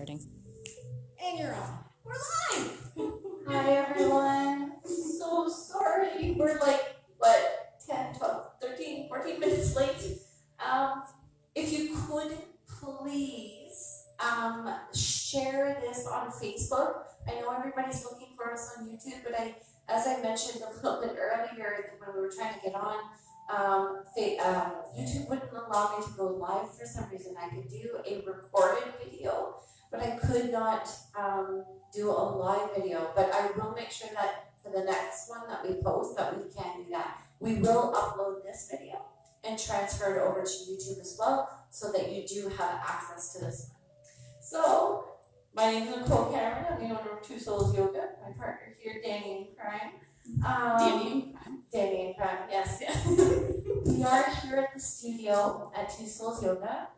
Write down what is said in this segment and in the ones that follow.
And you're on. We're live! Hi everyone. So sorry. We're like, 10, 12, 13, 14 minutes late. If you could please share this on Facebook. I know everybody's looking for us on YouTube, but as I mentioned a little bit earlier when we were trying to get on, YouTube wouldn't allow me to go live for some reason. I could do a recorded video, but I could not do a live video. But I will make sure that for the next one that we post that we can do that. We will upload this video and transfer it over to YouTube as well, so that you do have access to this one. So, my name is Nicole Cameron. I'm the owner of Two Souls Yoga. My partner here, Danny in Crime. Danny in Crime, yes. We are here at the studio at Two Souls Yoga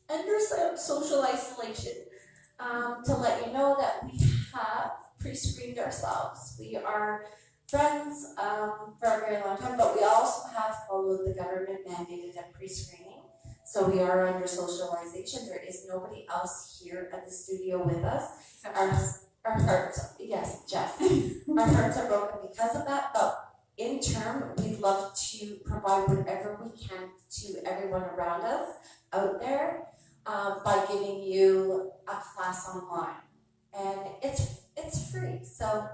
under some social isolation, to let you know that we have pre-screened ourselves. We are friends for a very long time, but we also have followed the government mandated pre-screening. So we are under socialization. There is nobody else here at the studio with us. Our hearts, yes, Jess. Our hearts are broken because of that, but in turn, we'd love to provide whatever we can to everyone around us out there by giving you a class online. And it's free. So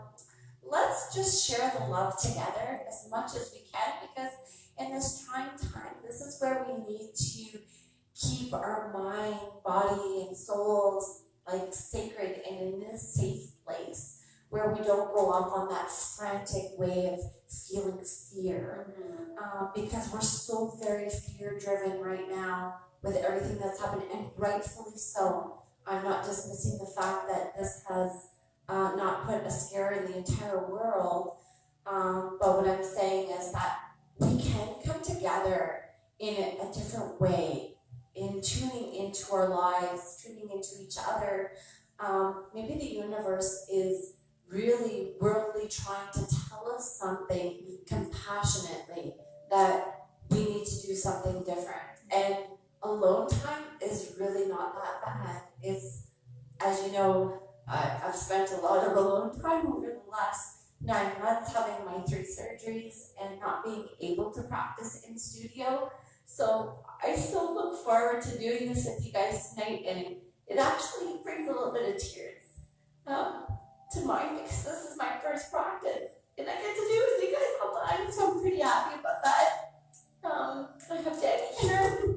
let's just share the love together as much as we can, because in this trying time, this is where we need to keep our mind, body, and souls like sacred and in this safe place where we don't go off on that frantic way of feeling fear. Because we're so very fear-driven right now with everything that's happened, and rightfully so. I'm not dismissing the fact that this has not put a scare in the entire world, but what I'm saying is that we can come together in a different way, in tuning into our lives, tuning into each other. Maybe the universe is really worldly trying to tell us something compassionately, that we need to do something different. And alone time is really not that bad. It's, as you know, I've spent a lot of alone time over the last 9 months having my 3 surgeries and not being able to practice in studio. So I still look forward to doing this with you guys tonight, and it actually brings a little bit of tears to mind, because this is my first practice and I get to do it with you guys online, so I'm pretty happy about that. I have Danny here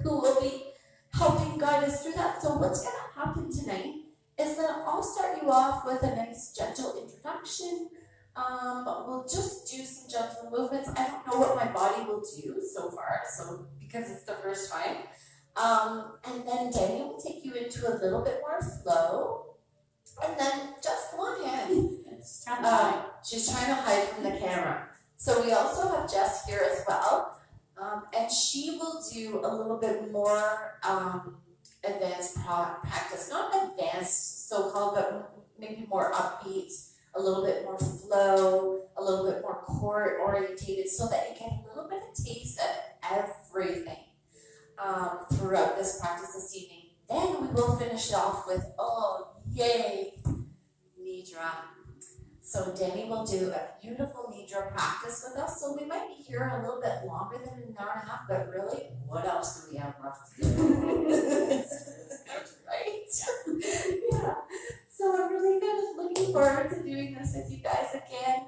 who will be helping guide us through that. So what's going to happen tonight is that I'll start you off with a nice gentle introduction. We'll just do some gentle movements. I don't know what my body will do so far, so because it's the first time. And then Danny will take you into a little bit more flow. And then just one hand. She's trying to hide from the camera. So we also have Jess here as well. And she will do a little bit more advanced practice. Not advanced, so-called, but maybe more upbeat, a little bit more flow, a little bit more core orientated, so that you get a little bit of taste of everything throughout this practice this evening. Then we will finish it off with, yay, Nidra. So Danny will do a beautiful Nidra practice with us. So we might be here a little bit longer than an hour and a half, but really, what else do we have left to do? Right? Yeah. So I'm really good, looking forward to doing this with you guys again.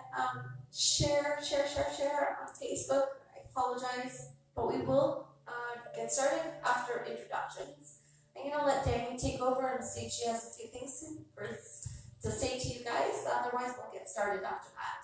Share on Facebook. I apologize, but we will get started after introductions. I'm going to let Danny take over and see if she has a few things to say to you guys. Otherwise, we'll get started after that.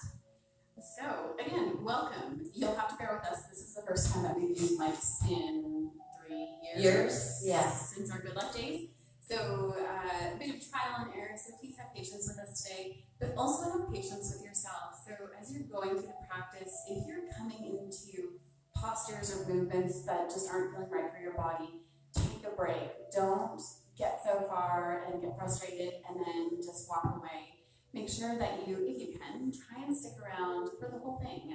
So, again, welcome. You'll have to bear with us. This is the first time that we've used mics in 3 years. Yes. Since our Good Luck days. So, a bit of trial and error. So, please have patience with us today, but also have patience with yourself. So, as you're going through the practice, if you're coming into postures or movements that just aren't feeling right for your body, take a break. Don't get so far and get frustrated and then just walk away. Make sure that you, if you can, try and stick around for the whole thing.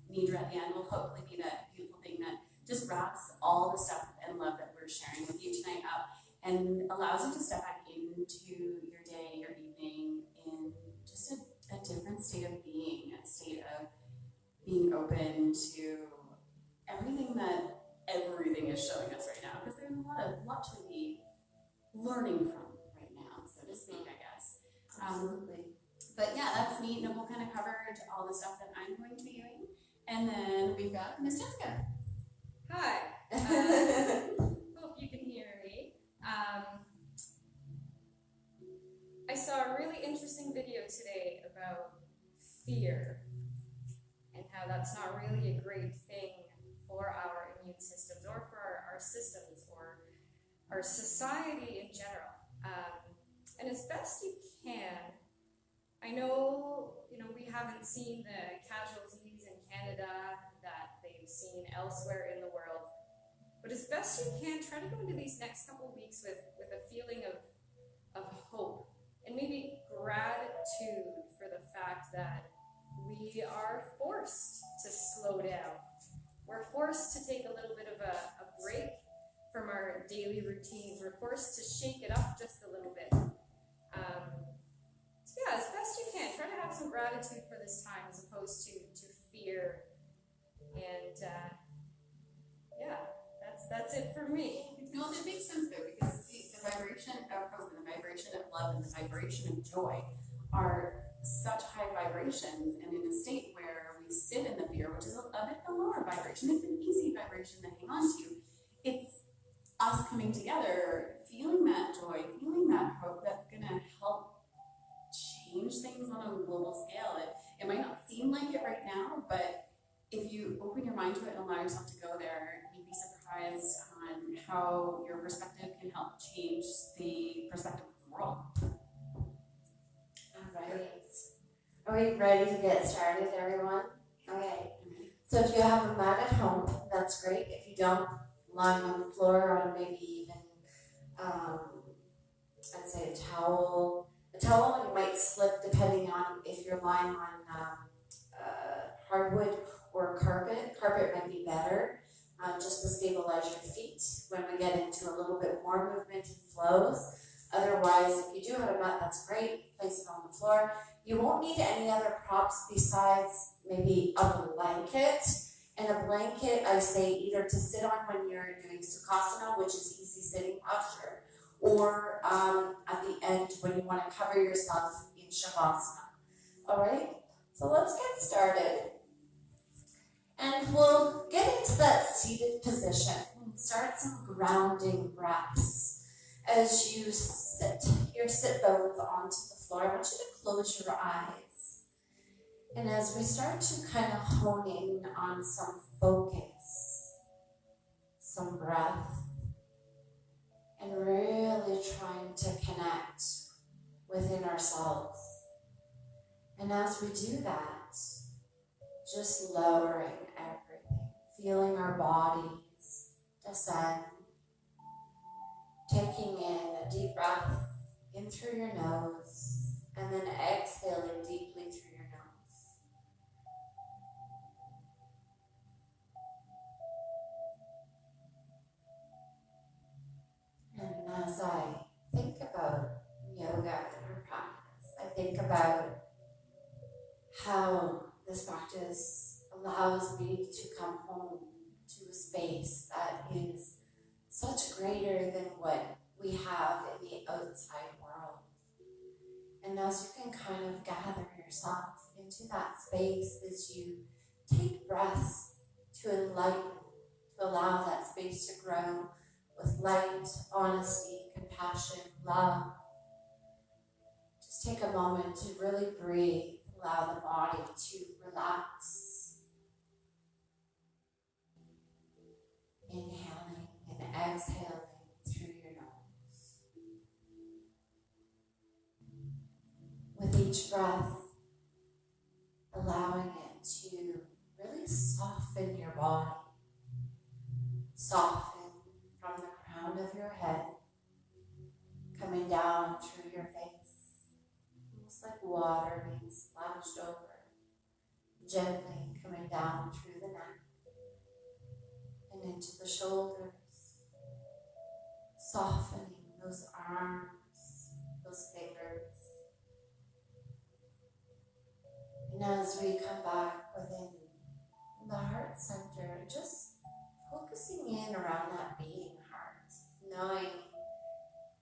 Nidra at the end will hopefully be that beautiful thing that just wraps all the stuff and love that we're sharing with you tonight up. and allows you to step back into your day, your evening, in just a different state of being, a state of being open to everything is showing us right now, because there's a lot to be learning from right now, so to speak, I guess. Absolutely. But yeah, that's neat. Nicole kind of covered all the stuff that I'm going to be doing. And then we've got Miss Jessica. Hi. Hope you can hear me. I saw a really interesting video today about fear and how that's not really a great thing for our immune systems or for our systems or our society in general. And as best you can, I know, we haven't seen the casualties in Canada that they've seen elsewhere in the world, but as best you can, try to go into these next couple of weeks with a feeling of hope and maybe gratitude for the fact that we are forced to slow down. We're forced to take a little bit of a break from our daily routines. We're forced to shake it up just a little bit. So yeah, as best you can, try to have some gratitude for this time as opposed to fear. And yeah, that's it for me. No, it makes sense though, because the vibration of hope and the vibration of love and the vibration of joy are such high vibrations, and in a state where we sit in the fear, which is a bit of a lower vibration, it's an easy vibration to hang on to. It's us coming together, feeling that joy, feeling that hope that's going to help change things on a global scale. It might not seem like it right now, but if you open your mind to it and allow yourself to go there, you'd be surprised on how your perspective can help change the perspective of the world. All right. Are we ready to get started, everyone? Okay. So if you have a mat at home, that's great. If you don't, lying on the floor or maybe even, I'd say a towel. A towel you might slip depending on if you're lying on hardwood or carpet. Carpet might be better, just to stabilize your feet when we get into a little bit more movement and flows. Otherwise, if you do have a mat, that's great. Place it on the floor. You won't need any other props besides maybe a blanket. And a blanket, I say either to sit on when you're doing Sukhasana, which is easy sitting posture, or at the end when you want to cover yourself in Shavasana. All right? So let's get started. And we'll get into that seated position and start some grounding breaths. As you sit your sit bones onto the floor, I want you to close your eyes. And as we start to kind of hone in on some focus, some breath, and really trying to connect within ourselves. And as we do that, just lowering everything, feeling our bodies descend, taking in a deep breath in through your nose, and then exhaling deeply through your nose. And as I think about yoga and our practice, I think about how this practice allows me to come home to a space that is such greater than what we have in the outside world. And as you can kind of gather yourself into that space as you take breaths to enlighten, to allow that space to grow with light, honesty, compassion, love. Just take a moment to really breathe, allow the body to relax. Inhaling and exhaling through your nose. With each breath, allowing it to really soften your body. Soften from the crown of your head, coming down through your face, almost like water being splashed over, gently coming down through the neck and into the shoulders, softening those arms, those fingers. And as we come back within the heart center, just focusing in around that beating heart, knowing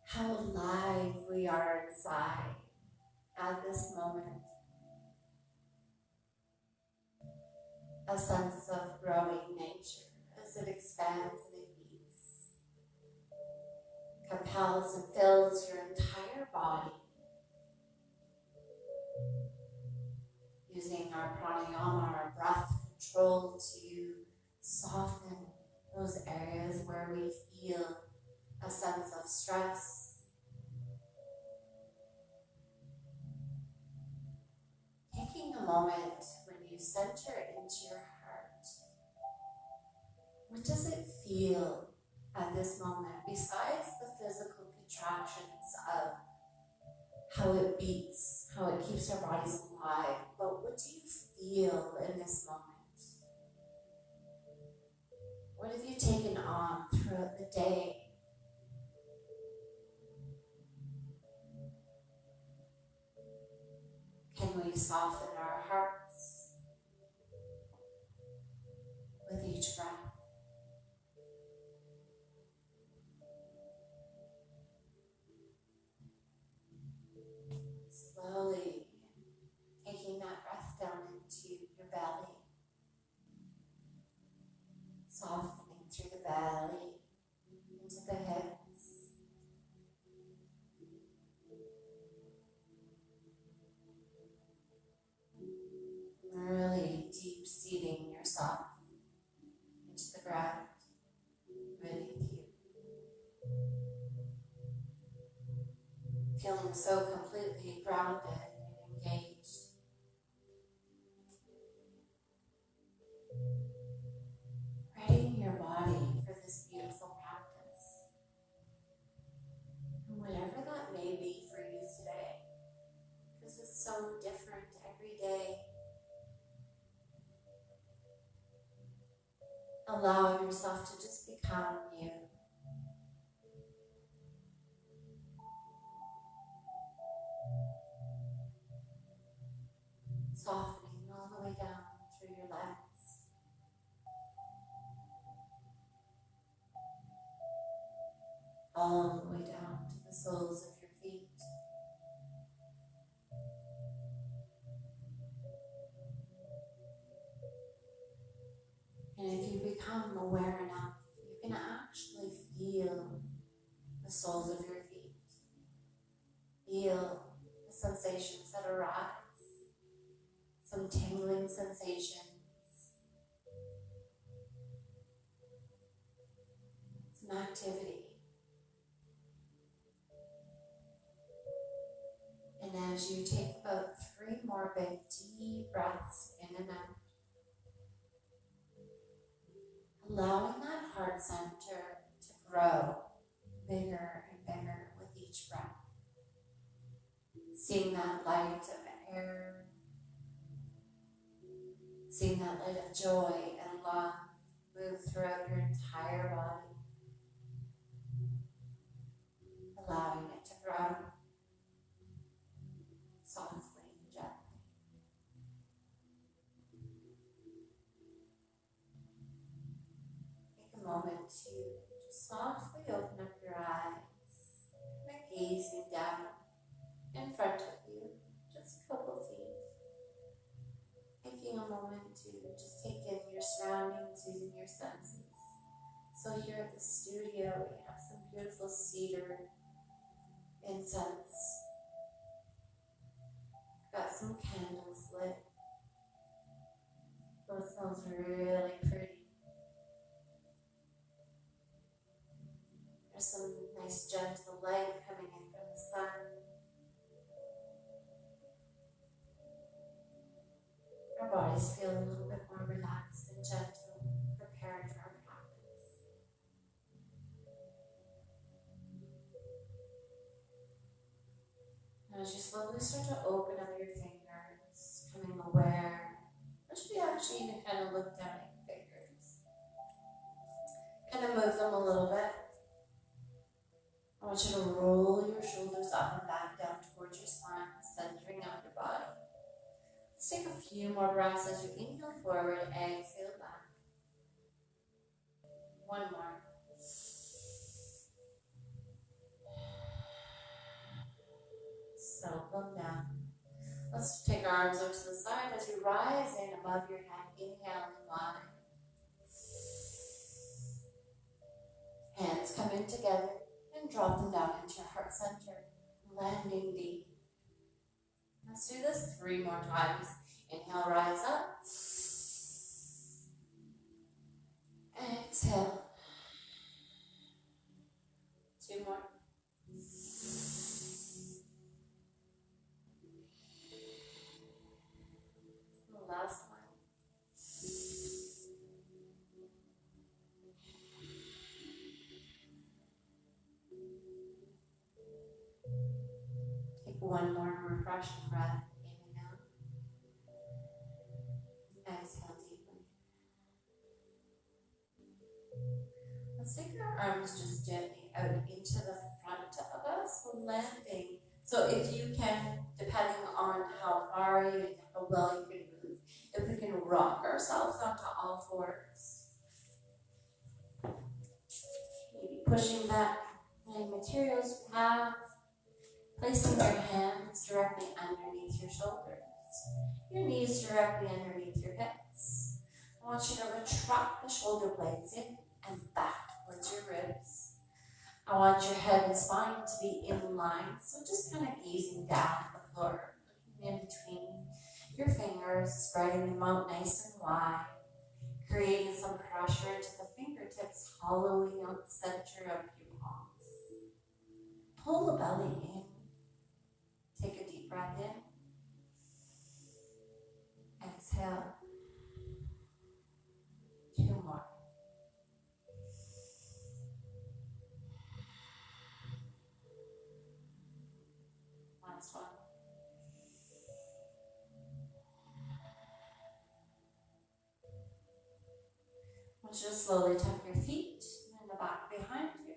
how alive we are inside at this moment. A sense of growing nature as it expands and it beats, compels and fills your entire body. Using our pranayama, our breath control, to soften those areas where we feel a sense of stress. Taking a moment when you center into your heart, what does it feel at this moment besides the physical contractions of how it beats, how it keeps our bodies alive, but what do you feel in this moment? What have you taken on throughout the day? Can we soften our hearts with each breath? Slowly taking that breath down into your belly, softening through the belly, into the hips. Really deep seating yourself into the ground beneath you. Feeling so completely grounded and engaged. Readying your body for this beautiful practice. And whatever that may be for you today, because it's so different every day. Allowing yourself to just become you. Softening all the way down through your legs. All the way down to the soles of your feet. And if you become aware enough, you can actually feel the soles of your feet. Feel the sensations that arise. Some tingling sensations. Some activity. And as you take about 3 more big deep breaths in and out, allowing that heart center to grow bigger and bigger with each breath. Seeing that light of air, seeing that light of joy and love move throughout your entire body, allowing it to grow softly and gently. Take a moment to just softly open up your eyes and gazing down in front of you, just a couple feet. Taking a moment to just take in your surroundings using your senses. So here at the studio, we have some beautiful cedar incense. Got some candles lit. Both smells really pretty. There's some nice gentle light coming in from the sun. Our bodies feel a little bit more relaxed and gentle, prepared for our practice. And as you slowly start to open up your fingers, becoming aware, or should you actually even kind of look down at your fingers? Kind of move them a little bit. I want you to roll your shoulders up and back down towards your spine, centering out your body. Let's take a few more breaths as you inhale forward, exhale back. One more. Settle them down. Let's take our arms over to the side as you rise in above your head. Inhale and climb. Hands come in together and drop them down into your heart center, landing deep. Let's do this 3 more times. Inhale, rise up. Exhale. 2 more. Last one. Take one more refreshing breath. Inhale. Exhale deeply. Let's take our arms just gently out into the front of us, landing. So if you can, depending on how far you and how well you can move, if we can rock ourselves onto all fours. Maybe pushing back any materials you have, placing your hands directly underneath your shoulders, your knees directly underneath your hips. I want you to retract the shoulder blades in and back towards your ribs. I want your head and spine to be in line, so just kind of gazing down at the floor, looking in between your fingers, spreading them out nice and wide, creating some pressure into the fingertips, hollowing out the center of your palms. Pull the belly in. Take a deep breath in. Exhale. 2 more. Last one. I want you to slowly tuck your feet in the back behind you.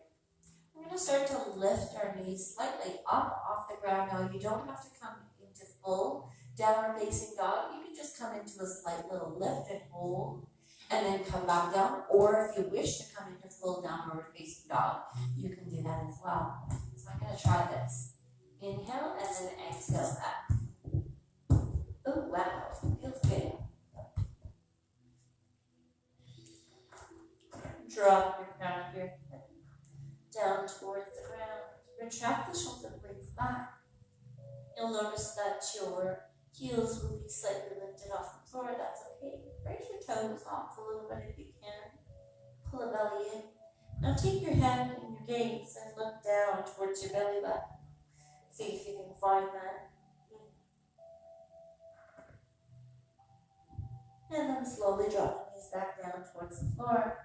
We're going to start to lift our knees slightly up off the ground. Now, you don't have to come into full downward facing dog. You can just come into a slight little lift and hold, and then come back down. Or if you wish to come into full downward facing dog, you can do that as well. So I'm going to try this. Inhale and then exhale back. Oh, wow. Feels good. Drop your crown of your head down towards the ground. Retract the shoulder blades back. You'll notice that your heels will be slightly lifted off the floor. That's okay. Raise your toes off a little bit if you can. Pull the belly in. Now take your head and your gaze and look down towards your belly button. See if you can find that. And then slowly drop the knees back down towards the floor.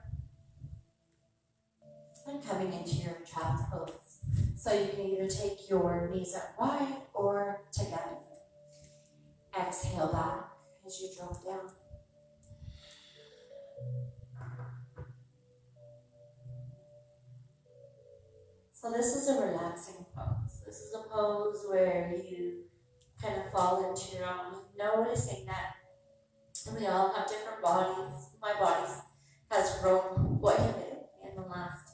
And coming into your child's pose. So you can either take your knees out wide or together. Exhale back as you drop down. So this is a relaxing pose. This is a pose where you kind of fall into your own, noticing that we all have different bodies. My body has grown quite a bit in the last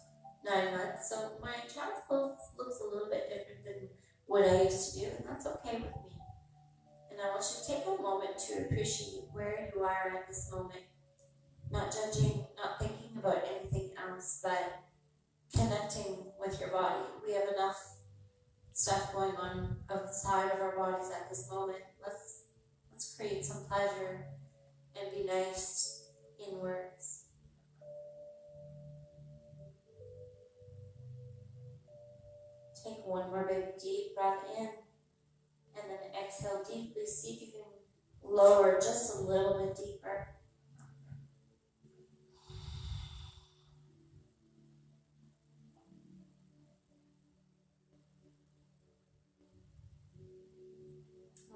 9 months, so my child's pose looks a little bit different than what I used to do, and that's okay with me. And I want you to take a moment to appreciate where you are at this moment, not judging, not thinking about anything else, but connecting with your body. We have enough stuff going on outside of our bodies at this moment. Let's create some pleasure and be nice inwards. Take one more big deep breath in, and then exhale deeply. See if you can lower just a little bit deeper.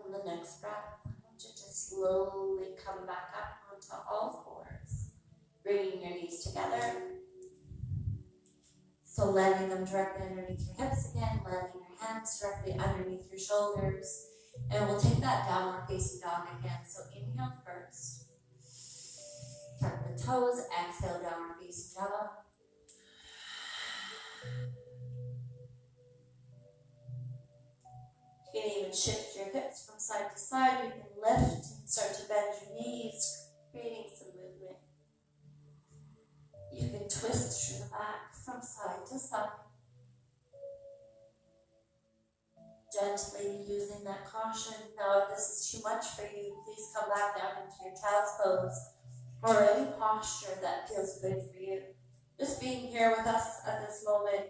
On the next breath, I want you to slowly come back up onto all fours, bringing your knees together. So landing them directly underneath your hips again, landing your hands directly underneath your shoulders. And we'll take that downward facing dog again. So inhale first. Tuck the toes, exhale, downward facing dog. You can even shift your hips from side to side. You can lift and start to bend your knees, creating some movement. You can twist through the back from side to side. Gently using that caution. Now, if this is too much for you, please come back down into your child's pose or any posture that feels good for you. Just being here with us at this moment,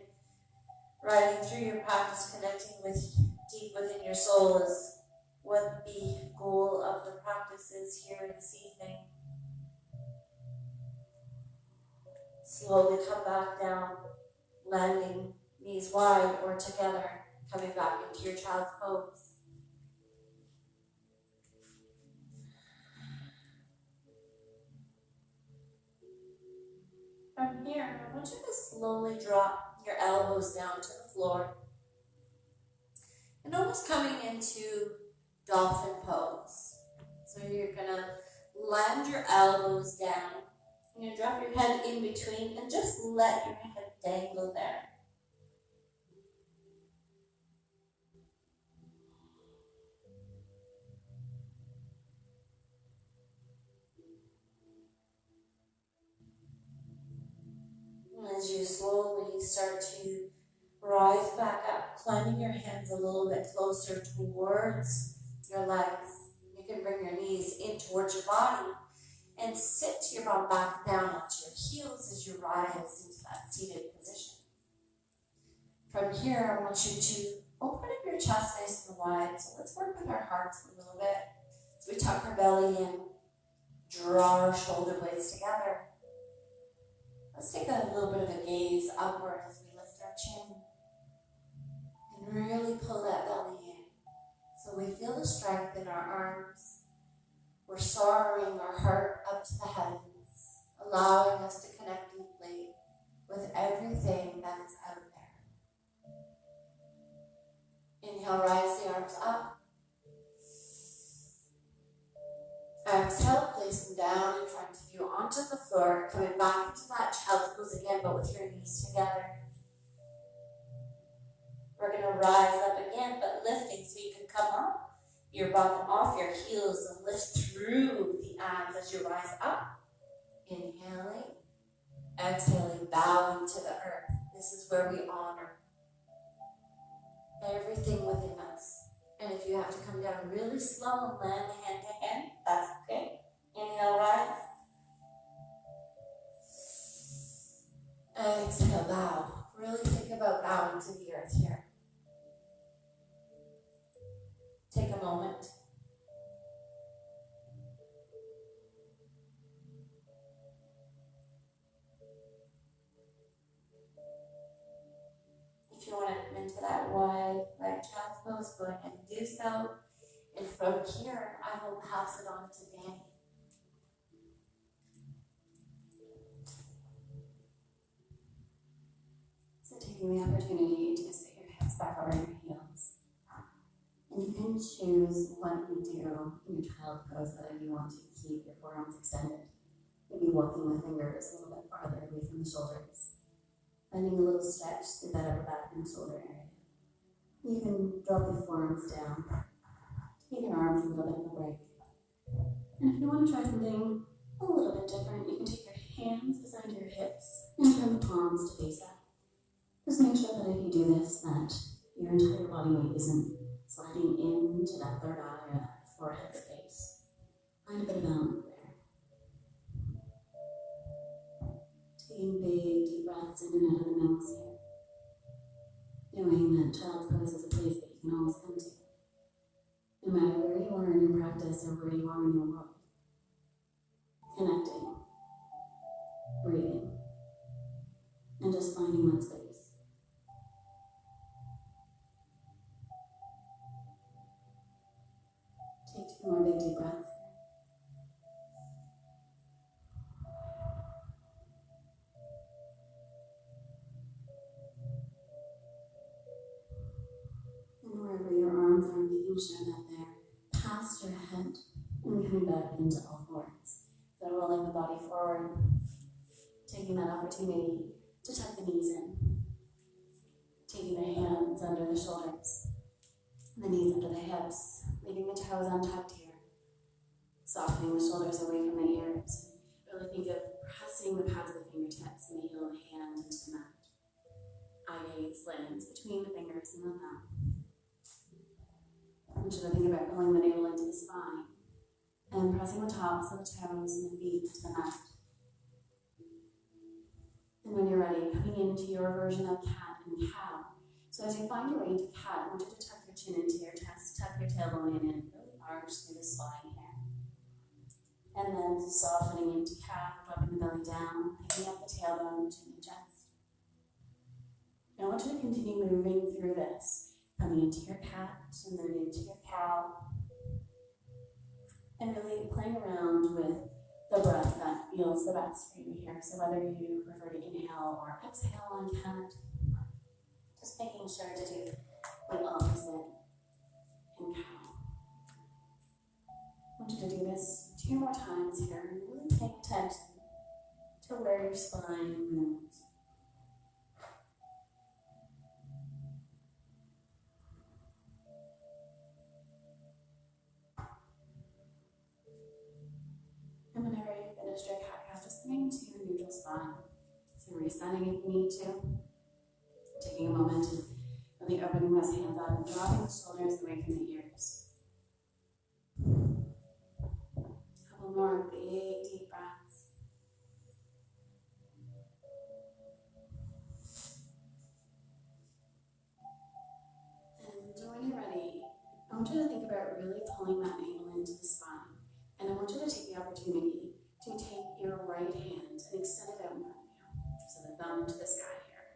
riding through your practice, connecting with deep within your soul is what the goal of the practice is here this evening. Slowly come back down, landing knees wide or together, coming back into your child's pose. From here, I want you to slowly drop your elbows down to the floor and almost coming into dolphin pose. So you're gonna land your elbows down. You're gonna drop your head in between and just let your head dangle there. And as you slowly start to rise back up, climbing your hands a little bit closer towards your legs. You can bring your knees in towards your body and sit your bum back down onto your heels as you rise into that seated position. From here, I want you to open up your chest nice and wide. So let's work with our hearts a little bit. So we tuck our belly in, draw our shoulder blades together. Let's take a little bit of a gaze upward as we lift our chin. And really pull that belly in. So we feel the strength in our arms. We're soaring our heart up to the heavens, allowing us to connect deeply with everything that is out there. Inhale, rise the arms up. Exhale, place them down in front of you onto the floor, coming back into that child's pose again, but with your knees together. We're going to rise up again, but lifting so you can come up, your bottom off your heels and lift through the abs as you rise up. Inhaling, exhaling, bowing to the earth. This is where we honor everything within us. And if you have to come down really slow and land hand to hand, that's okay. Inhale, rise. Exhale, bow. Really think about bowing to the earth here. Take a moment. If you want to come into that wide right child's pose, go ahead and do so. And from here, I will pass it on to Danny. So taking the opportunity to sit your hips back over your heels. And you can choose what you do in your child pose, whether you want to keep your forearms extended, maybe walking the fingers a little bit farther away from the shoulders, finding a little stretch through that upper back and shoulder area. You can drop your forearms down, give your arms a little bit of a break. And if you want to try something a little bit different, you can take your hands beside your hips and turn the palms to face up. Just make sure that if you do this, that your entire body weight isn't sliding into that third eye or that forehead space. Find a bit of balance there. Taking big, deep breaths in and out of the nose here. Knowing that child's pose is a place that you can always come to. No matter where you are in your practice or where you are in your world. Connecting, breathing, and just finding that space. Take 2 more big deep breaths. sure that they're past your head and coming back into all fours. So rolling the body forward, taking that opportunity to tuck the knees in, taking the hands under the shoulders, the knees under the hips, leaving the toes untucked here, softening the shoulders away from the ears. Really think of pressing the pads of the fingertips and the heel of the hand into the mat. Eye gaze lands between the fingers and the thumb. I want you to think about pulling the navel into the spine and pressing the tops of the toes and the feet to the mat. And when you're ready, coming into your version of cat and cow. So as you find your way into cat, I want you to tuck your chin into your chest, tuck your tailbone in and really arch through the spine here. And then softening into cat, dropping the belly down, picking up the tailbone, chin and chest. And I want you to continue moving through this, coming into your cat and then into your cow. And really playing around with the breath that feels the best for you here. So whether you prefer to inhale or exhale on cat, just making sure to do the opposite in cow. I want you to do this 2 more times here and really pay attention to where your spine moves. And whenever you finish your cat-cow, just coming to your neutral spine. So resetting if you need to. Taking a moment and really opening those hands up and dropping the shoulders away from the ears. A couple more big, deep breaths. And when you're ready, I want you to think about really pulling that navel into the spine. And I want you to take the opportunity to take your right hand and extend it out in front of you. So the thumb to the sky here.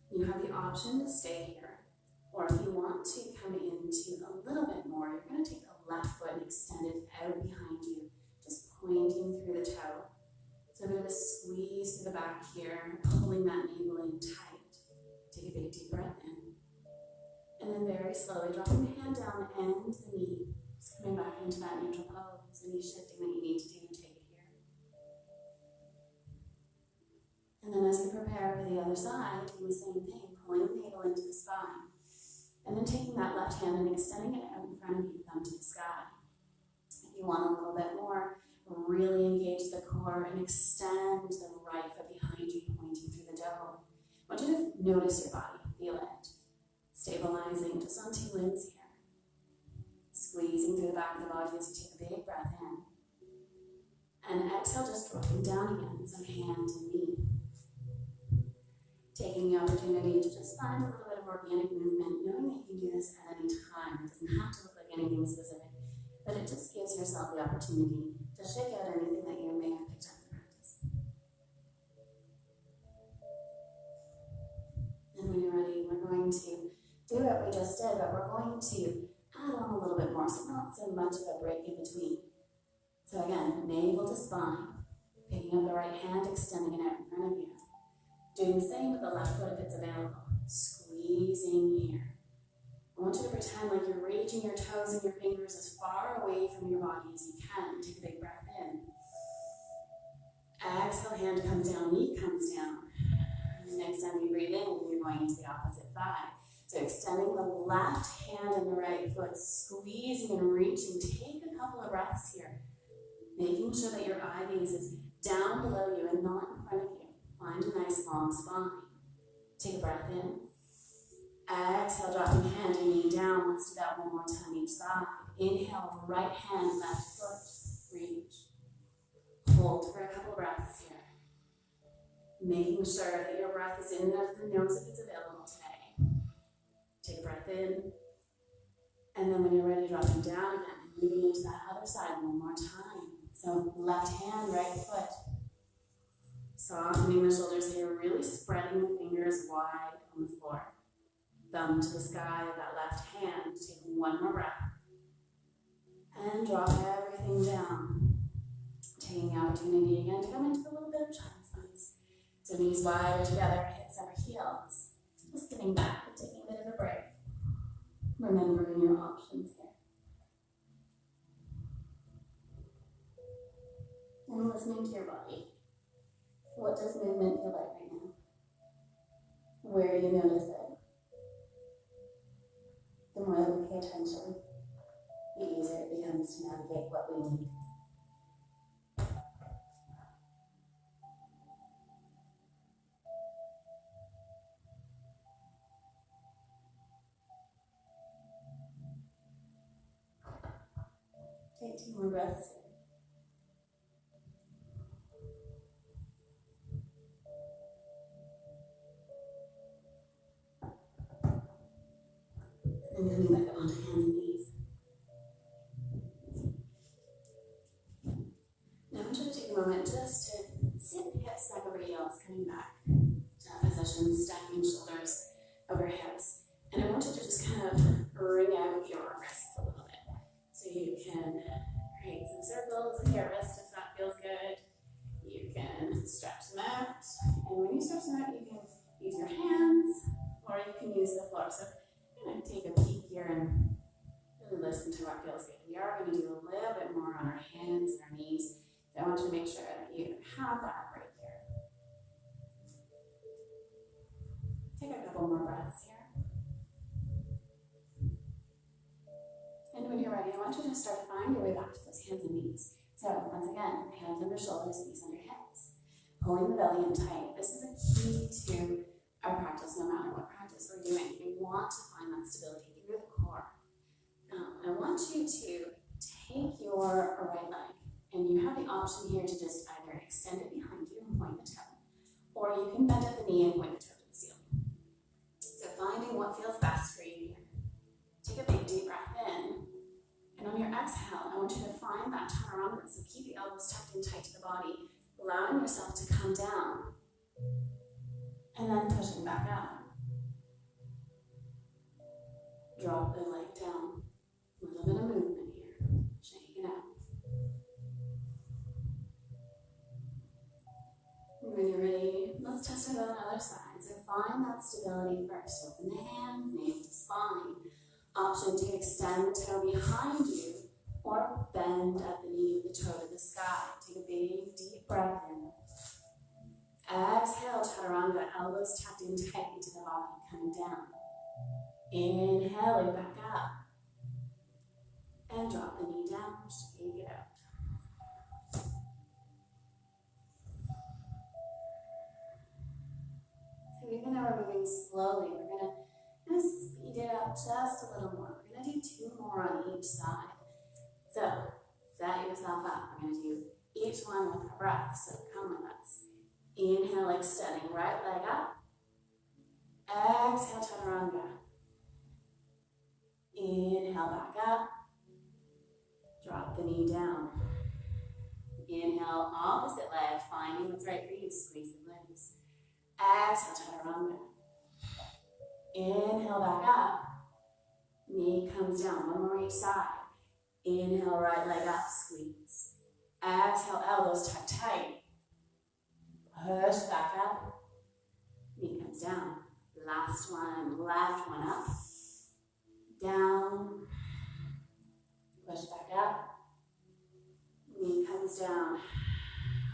You have the option to stay here. Or if you want to come into a little bit more, you're going to take the left foot and extend it out behind you, just pointing through the toe. So a bit of a squeeze through the back here, pulling that navel in tight. Take a big deep breath in. And then very slowly dropping the hand down and the knee. Just coming back into that neutral pose. Any shifting that you need to do, take it here. And then as you prepare for the other side, do the same thing, pulling the navel into the spine. And then taking that left hand and extending it out in front of you, thumb to the sky. If you want a little bit more, really engage the core and extend the right foot behind you, pointing through the dome. I want you to notice your body, feel it. Stabilizing just on 2 limbs here. Squeezing through the back of the body as you take a big breath in. And exhale, just dropping down again, so hand and knee. Taking the opportunity to just find a little bit of organic movement, knowing that you can do this at any time. It doesn't have to look like anything specific, but it just gives yourself the opportunity to shake out anything that you may have picked up in practice. And when you're ready, we're going to do what we just did, but we're going to add on a little bit more, so not so much of a break in between. So again, navel to spine, picking up the right hand, extending it out in front of you. Doing the same with the left foot if it's available. Squeezing here. I want you to pretend like you're reaching your toes and your fingers as far away from your body as you can. Take a big breath in. Exhale, hand comes down, knee comes down. And next time you breathe in, you're going into the opposite thigh. So extending the left hand and the right foot, squeezing and reaching. Take a couple of breaths here. Making sure that your eye gaze is down below you and not in front of you. Find a nice long spine. Take a breath in. Exhale, dropping hand and knee down. Let's do that one more time each side. Inhale, right hand, left foot, reach. Hold for a couple of breaths here. Making sure that your breath is in and out of the nose if it's available today. Take a breath in. And then when you're ready, dropping down again. Moving into that other side one more time. So left hand, right foot. Softening the shoulders here, really spreading the fingers wide on the floor. Thumb to the sky, that left hand. Take one more breath. And drop everything down. Taking the opportunity again to come into a little bit of child's pose. So knees wide together, hips over heels. Just sitting back and taking a bit of a break. Remembering your options here. And listening to your body. What does movement feel like right now? Where do you notice it? The more that we pay attention, the easier it becomes to navigate what we need. Take 2 more breaths here. And coming back up onto hands and knees. Now I want you to take a moment just to sit hips back over heels, coming back to that position, stacking shoulders over hips. And I want you to just kind of wring out your wrists a little bit. So you can create some circles with your wrist if that feels good. You can stretch them out. And when you stretch them out, you can use your hands or you can use the floor. So I'm going to take a peek here and really listen to what feels good. We are going to do a little bit more on our hands and our knees. So I want you to make sure that you have that right here. Take a couple more breaths here. And when you're ready, I want you to start to find your way back to those hands and knees. So once again, hands under shoulders, knees under hips. Pulling the belly in tight. This is a key to our practice, no matter what practice we're doing. We want to find that stability through the core. I want you to take your right leg, and you have the option here to just either extend it behind you and point the toe, or you can bend at the knee and point the toe to the ceiling. So finding what feels best for you here. Take a big deep breath in, and on your exhale, I want you to find that chaturanga. So keep the elbows tucked in tight to the body, allowing yourself to come down, and then pushing back up. Drop the leg down. A little bit of movement here. Shake it out. When you're ready, let's test it on the other side. So find that stability first. Open the hands, navel to spine. Option to extend the toe behind you or bend at the knee with the toe to the sky. Take a big, deep breath in. Exhale, chaturanga, elbows tucked in tightly to the body, coming down. Inhaling back up. And drop the knee down, shake it out. So even though we're moving slowly, we're going to speed it up just a little more. We're going to do 2 more on each side. So set yourself up. We're going to do each one with our breath. So come with us. Inhale, extending right leg up. Exhale, chaturanga. Inhale, back up. Drop the knee down. Inhale, opposite leg, finding what's right for you. Squeeze and loose. Exhale, chaturanga. Inhale, back up. Knee comes down. 1 more each side. Inhale, right leg up, squeeze. Exhale, elbows tucked tight. Push back up. Knee comes down. Last one, left one up. Down. Push back up. Knee comes down.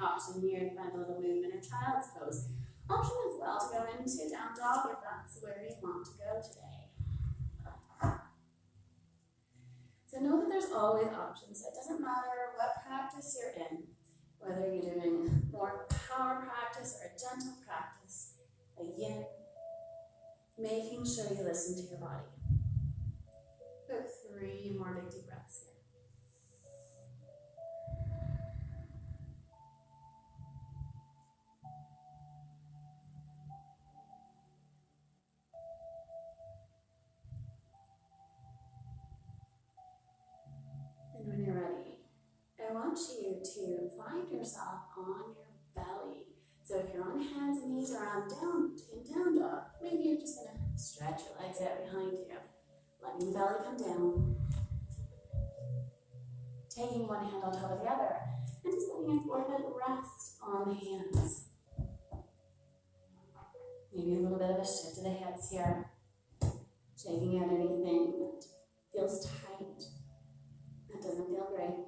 Option here to find a little movement or child's pose. Option as well to go into down dog if that's where you want to go today. So know that there's always options. It doesn't matter what practice you're in, whether you're doing more power practice or a gentle practice, a yin, making sure you listen to your body. About 3 more big deep breaths here. And when you're ready, I want you to find yourself on your belly. So if you're on hands and knees or on down dog, maybe you're just going to stretch your legs out behind you, letting the belly come down. Taking one hand on top of the other, and just letting your forehead rest on the hands. Maybe a little bit of a shift to the hips here. Shaking out anything that feels tight. That doesn't feel great.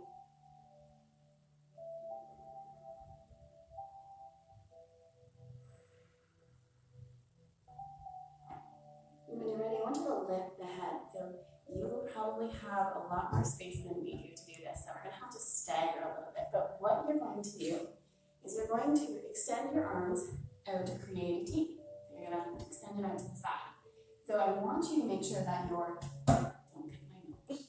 probably have a lot more space than we do to do this, so we're going to have to stagger a little bit. But what you're going to do is you're going to extend your arms out to create a T. You're going to extend it out to the side. So I want you to make sure that your, don't hit my nose.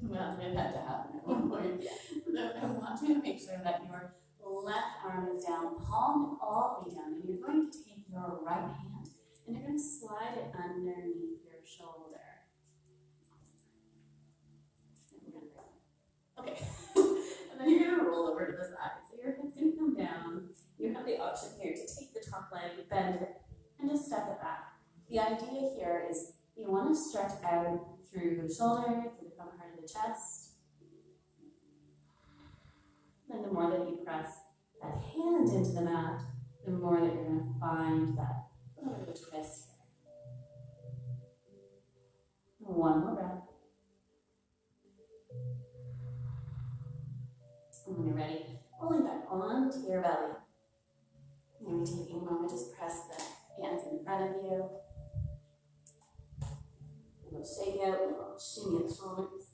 Well, it had to happen at one point. So I want you to make sure that your left arm is down, palm all the way down, and you're going to take your right hand and you're going to slide it underneath your shoulder. Okay. And then you're going to roll over to the side. So your head's going to come down. You have the option here to take the top leg, bend it, and just step it back. The idea here is you want to stretch out through the shoulder, through the front part of the chest. And the more that you press that hand into the mat, the more that you're going to find that little bit of a twist here. One more breath. And when you're ready, rolling back onto your belly. Maybe taking a moment, just press the hands in front of you. A little shake out, a little shimmy of the shoulders.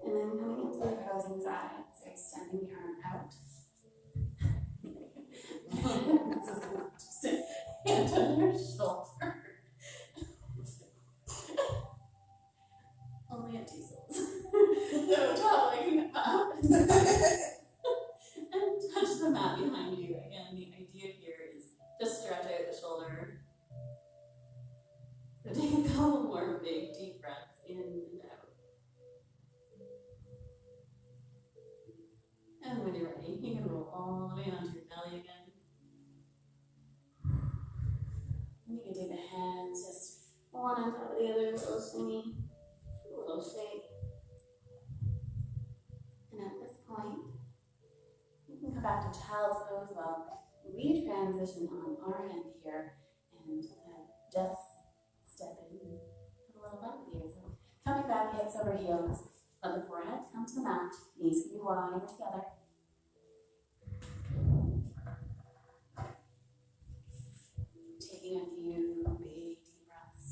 And then coming into the opposing side, so extending the arm out. Just a hand on your shoulder. Only at 2 souls. So top leg up. And touch the mat behind you. Again, the idea here is just stretch out the shoulder. So take a couple more big deep breaths in and out. And when you're ready, you can roll all the way onto your belly again. And you can take the hands just one on top of the other, a little shimmy, a little shake. And at this point, you can come back to child's pose while we transition on our hand here and just step in and have a little bump here. So coming back, hips over heels, let the forehead come to the mat, knees can be wide together. Taking a few big deep breaths.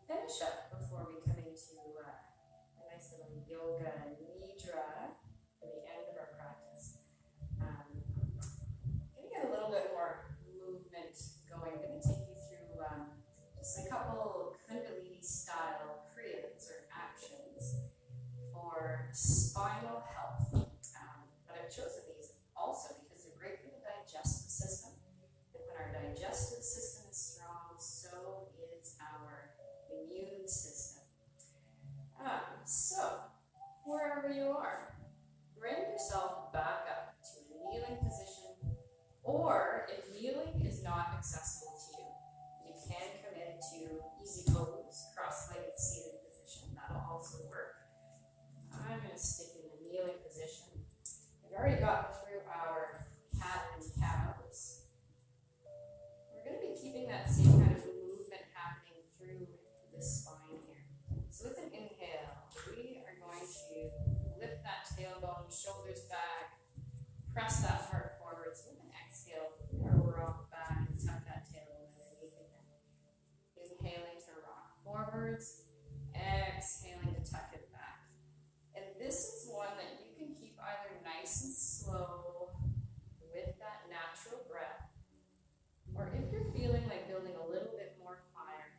Finish up before we come into a nice little yoga Nidra for the end of our practice. Going to get a little bit more movement going. I'm going to take you through just a couple Kundalini style kriyas or actions for spinal health. But I've chosen these also because they're great for the digestive system. And when our digestive system is strong, so is our immune system. So, wherever you are, bring yourself back up to a kneeling position, or if kneeling is not accessible to you, you can come into easy pose, cross-legged seated position. That'll also work. I'm going to stick in the kneeling position. We've already gotten through our cat and cows. We're going to be keeping that same kind of movement happening through the spine here. So with an inhale, we are going to lift that tailbone, shoulders back, press that heart forwards. With an exhale, we're going to rock back and tuck that tailbone underneath again. Inhaling to rock forwards, exhaling to tuck it back. And this is one that you can keep either nice and slow with that natural breath, or if you're feeling like building a little bit more fire,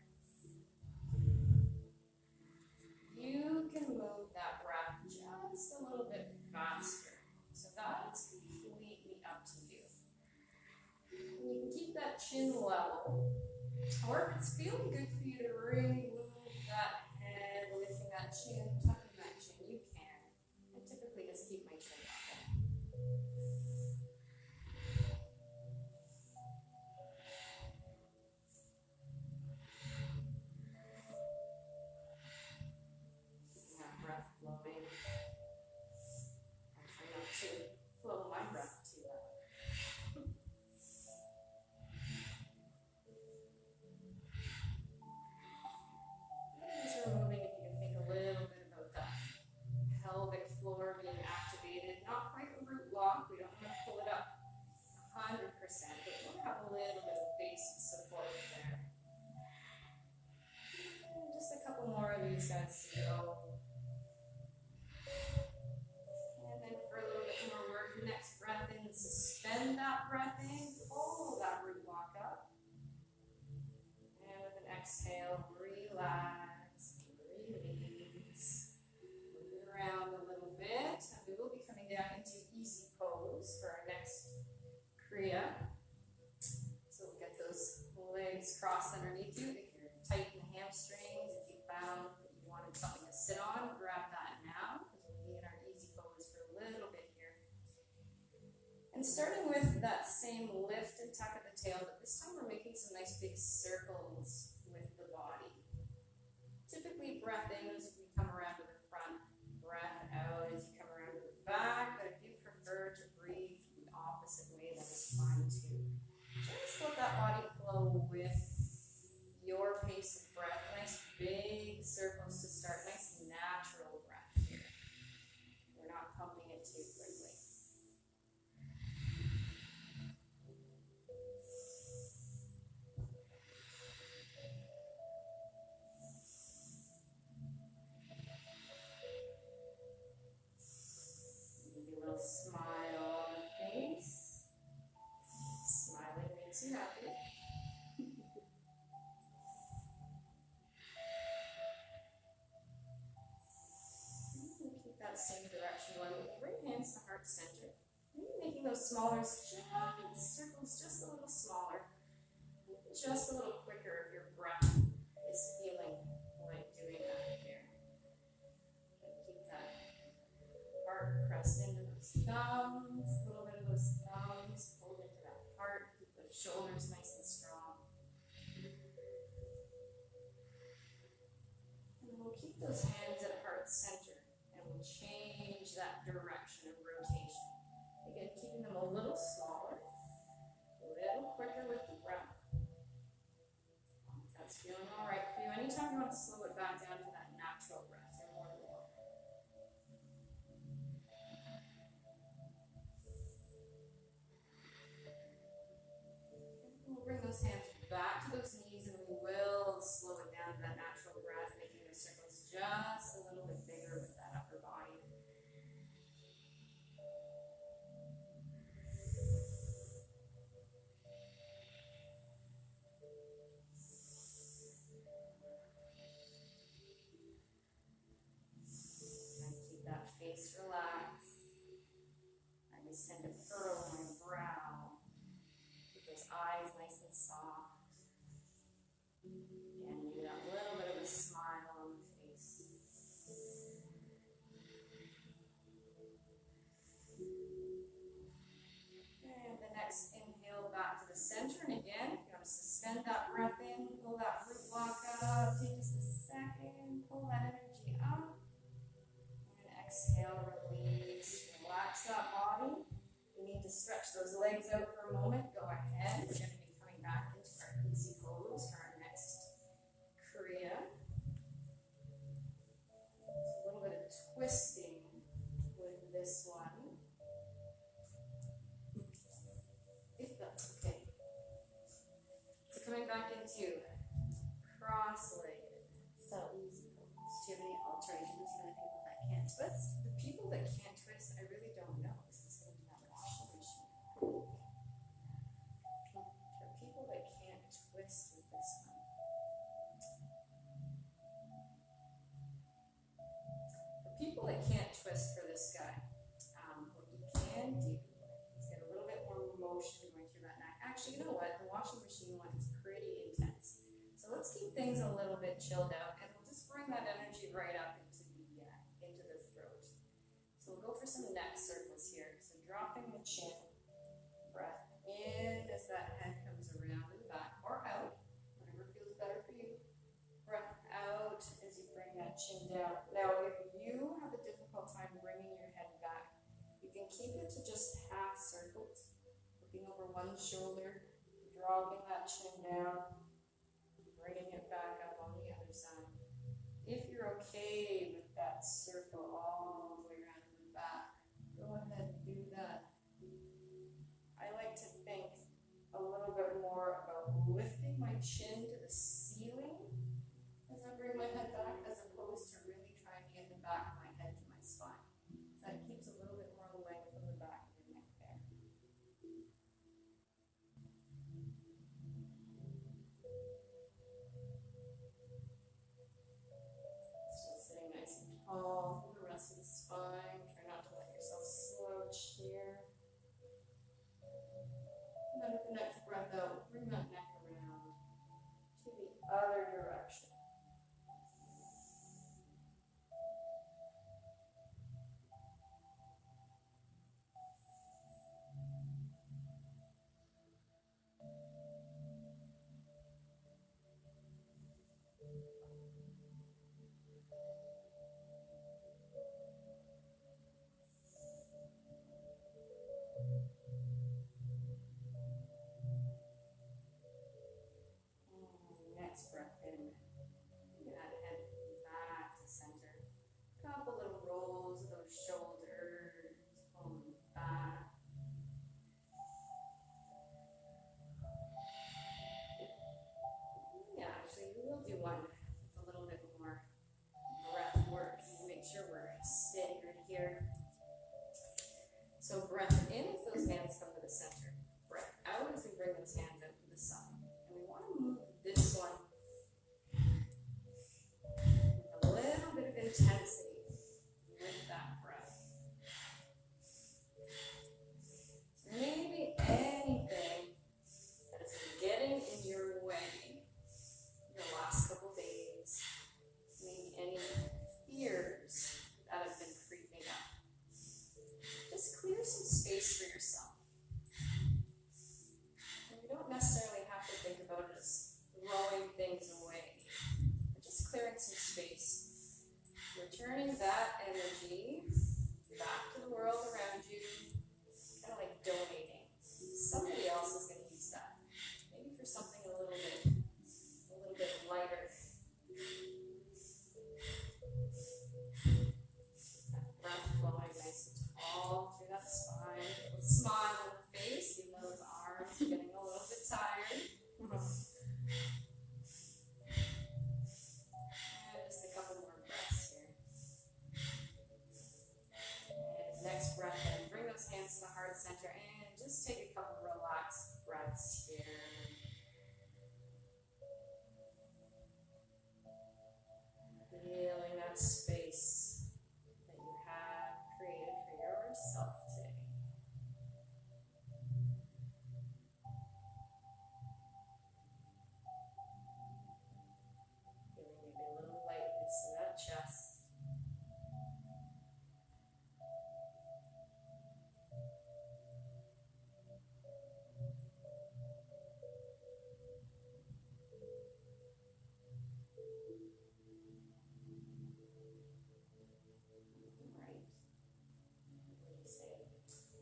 you can move that breath just a little bit faster. So that's completely up to you. And you can keep that chin level. Or if it's feeling good for you to really move that head, lifting that chin, tucking that chin, you can. I typically just keep my chin up. Keeping that breath flowing. I try not to flow my breath too loud. As we're moving, if you can think a little bit about that pelvic floor being activated, not quite a root lock, we don't want to pull it up 100%, but we'll have a little bit of base support there. And just a couple more of these guys to go. And then for a little bit more work, next breath in, suspend that breath in, pull that root lock up. And with an exhale, relax, release. Move it around a little bit, and we will be coming down into easy pose for our next Kriya. So we'll get those legs crossed underneath you. If you're tight in the hamstrings, if you found that you wanted something to sit on, grab that now, because we'll be in our easy pose for a little bit here. And starting with that same lift and tuck at the tail, but this time we're making some nice big circles with the body. Typically breath in as we come around to the front, breath out as you come around to the back, but if you prefer to breathe the opposite way, that is fine too. Just let that body flow with your pace of breath. Nice big circles to start, nice natural breath here. We're not pumping it too quickly. Maybe a little smile on the face. Smiling makes you happy. We'll keep that same direction going. Bring hands to heart center. Maybe making those smaller circles just a little smaller. Just a little quicker if your breath is feeling like doing that here. Keep that heart pressed into those thumbs, a little bit of those thumbs pulled into that heart. Keep those shoulders nice and strong. And we'll keep those hands at heart center, and we'll change that direction of rotation. Again, keeping them a little smaller, a little quicker with the breath. If that's feeling all right for you. Anytime you want to slow it back down to that natural breath, you're more than welcome. We'll bring those hands back to those knees, and we will slow it down to that natural breath, making the circles just a little bit bigger with that upper body. And keep that face relaxed. I just send a furrow in my brow. Keep those eyes nice and soft. Again, maybe that little bit of a smile on the face. And the next inhale back to the center. And again, if you want to suspend that breath in, pull that root lock up. Take just a second. Pull that energy up. And exhale, release. Relax that body. You need to stretch those legs out for a moment. Go ahead. We're going to be coming back into our easy pose for our next Kriya. A little bit of twisting with this one, if that's okay. So coming back into cross-legged. So easy pose. Do you have any alterations for the people that can't twist? The people that can't twist, I really don't know. This is going to be that washing machine. For people that can't twist with this one. For people that can't twist for this guy, what you can do is get a little bit more motion going through that neck. Actually, you know what? The washing machine one is pretty intense. everything's a little bit chilled out, and we'll just bring that energy right up into the throat. So we'll go for some neck circles here. So dropping the chin, breath in as that head comes around and back, or out, whatever feels better for you. Breath out as you bring that chin down. Now, if you have a difficult time bringing your head back, you can keep it to just half circles, looking over one shoulder, dropping that chin down, bringing it back up on the other side. If you're okay with that circle all the way around the back, go ahead and do that. I like to think a little bit more about lifting my chin to the ceiling as I bring my head back, as opposed to really trying to get the back of my head to my spine. That keeps a little bit more length from the back of your neck there. Still sitting nice and tall through the rest of the spine. Try not to let yourself slouch here. And then with the next breath out, bring that neck around to the other direction. Next breath in. Bring that head back to center. Couple little rolls of those shoulders, pulling back. Yeah, actually, we will do one with a little bit more breath work. Make sure we're centered here. So breath in as those hands come to the center. Breath out as we bring those hands out to the side. And we want to move this one with a little bit of intensity with that breath. Maybe anything that has been getting in your way the last couple days, maybe any fears that have been creeping up. Just clear some space for yourself. And you don't necessarily have to think about it as throwing things away, but just clearing some space. Returning that energy back to the world around you, kind of like donating. Somebody else is going to use that. Maybe for something a little bit lighter. That breath flowing nice and tall through that spine. A smile on the face, even though those arms are getting a little bit tired. And just a couple more breaths here. And next breath in, bring those hands to the heart center and just take a couple relaxed breaths here. Feeling that space that you have created for yourself today. Feeling maybe a little lightness in that chest. Alright. What do you say?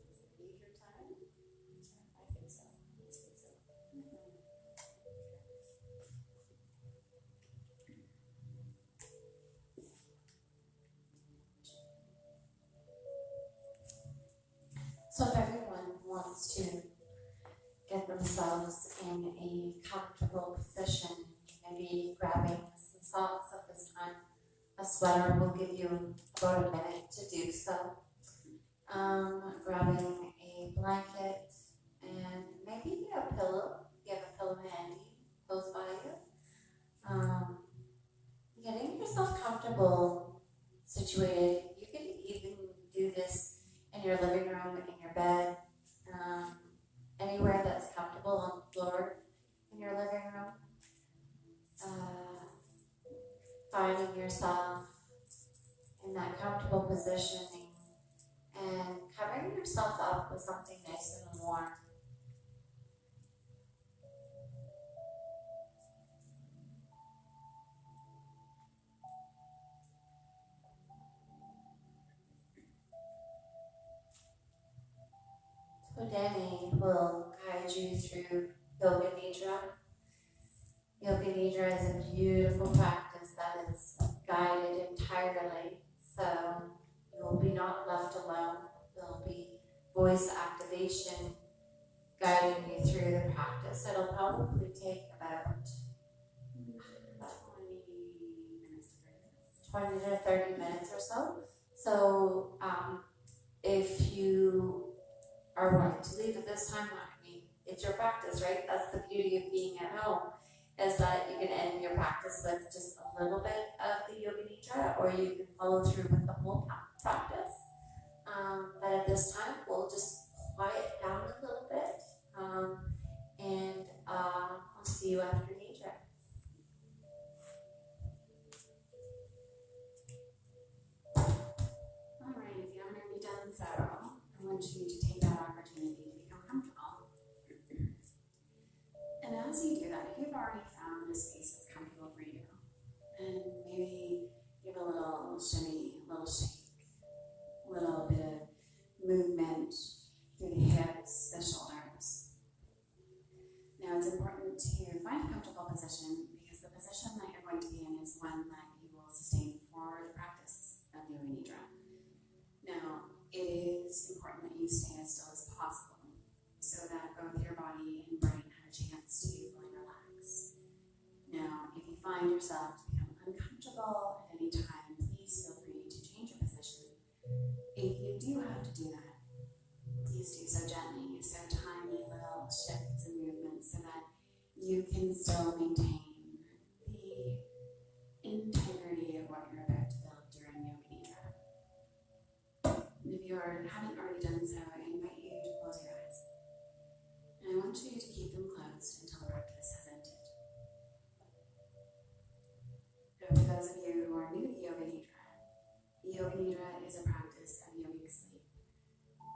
Is it leisure time? I think so. So if everyone wants to get themselves in a comfortable position, maybe grabbing some socks at this time, a sweater will give you about a minute to do so. Grabbing a blanket and maybe a pillow, if you have a pillow handy, close by you. Getting yourself comfortable, situated. You can even do this in your living room, in your bed, anywhere that's comfortable on the floor in your living room. finding yourself in that comfortable positioning and covering yourself up with something nice and warm. So Danny will guide you through Yoga Nidra. Yoga Nidra is a beautiful practice that is guided entirely, so you will be not left alone. There will be voice activation guiding you through the practice. It'll probably take about 20 to 30 minutes or so. So if you are wanting to leave at this time, I mean, it's your practice, right? That's the beauty of being at home, is that you can end your practice with just a little bit of the Yoga Nidra, or you can follow through with the whole practice. But at this time, we'll just quiet down a little bit, and I'll see you after Nidra. All right, if you haven't already done so, I want you to take that opportunity to become comfortable. And as you do that, if you've already found a space that's comfortable for you, and maybe give a little shimmy, a little shake, a little bit of movement through the hips, the shoulders. Now it's important to find a comfortable position, because the position that you're going to be in is one that you will sustain for the practice of Yoga Nidra. Now, it is important that you stay as still as possible, so that both your body and brain have a chance to fully relax. Now, if you find yourself to become uncomfortable at any time, please feel free to change your position. If you do have to do that, please do so gently, so tiny little shifts and movements, so that you can still maintain the integrity of what you're about to build during Yoga Nidra. And if you haven't already done so, I invite you to close your eyes. And I want you to keep them closed until the practice has ended. Now, for those of you who are new to Yoga Nidra is a practice of yogic sleep,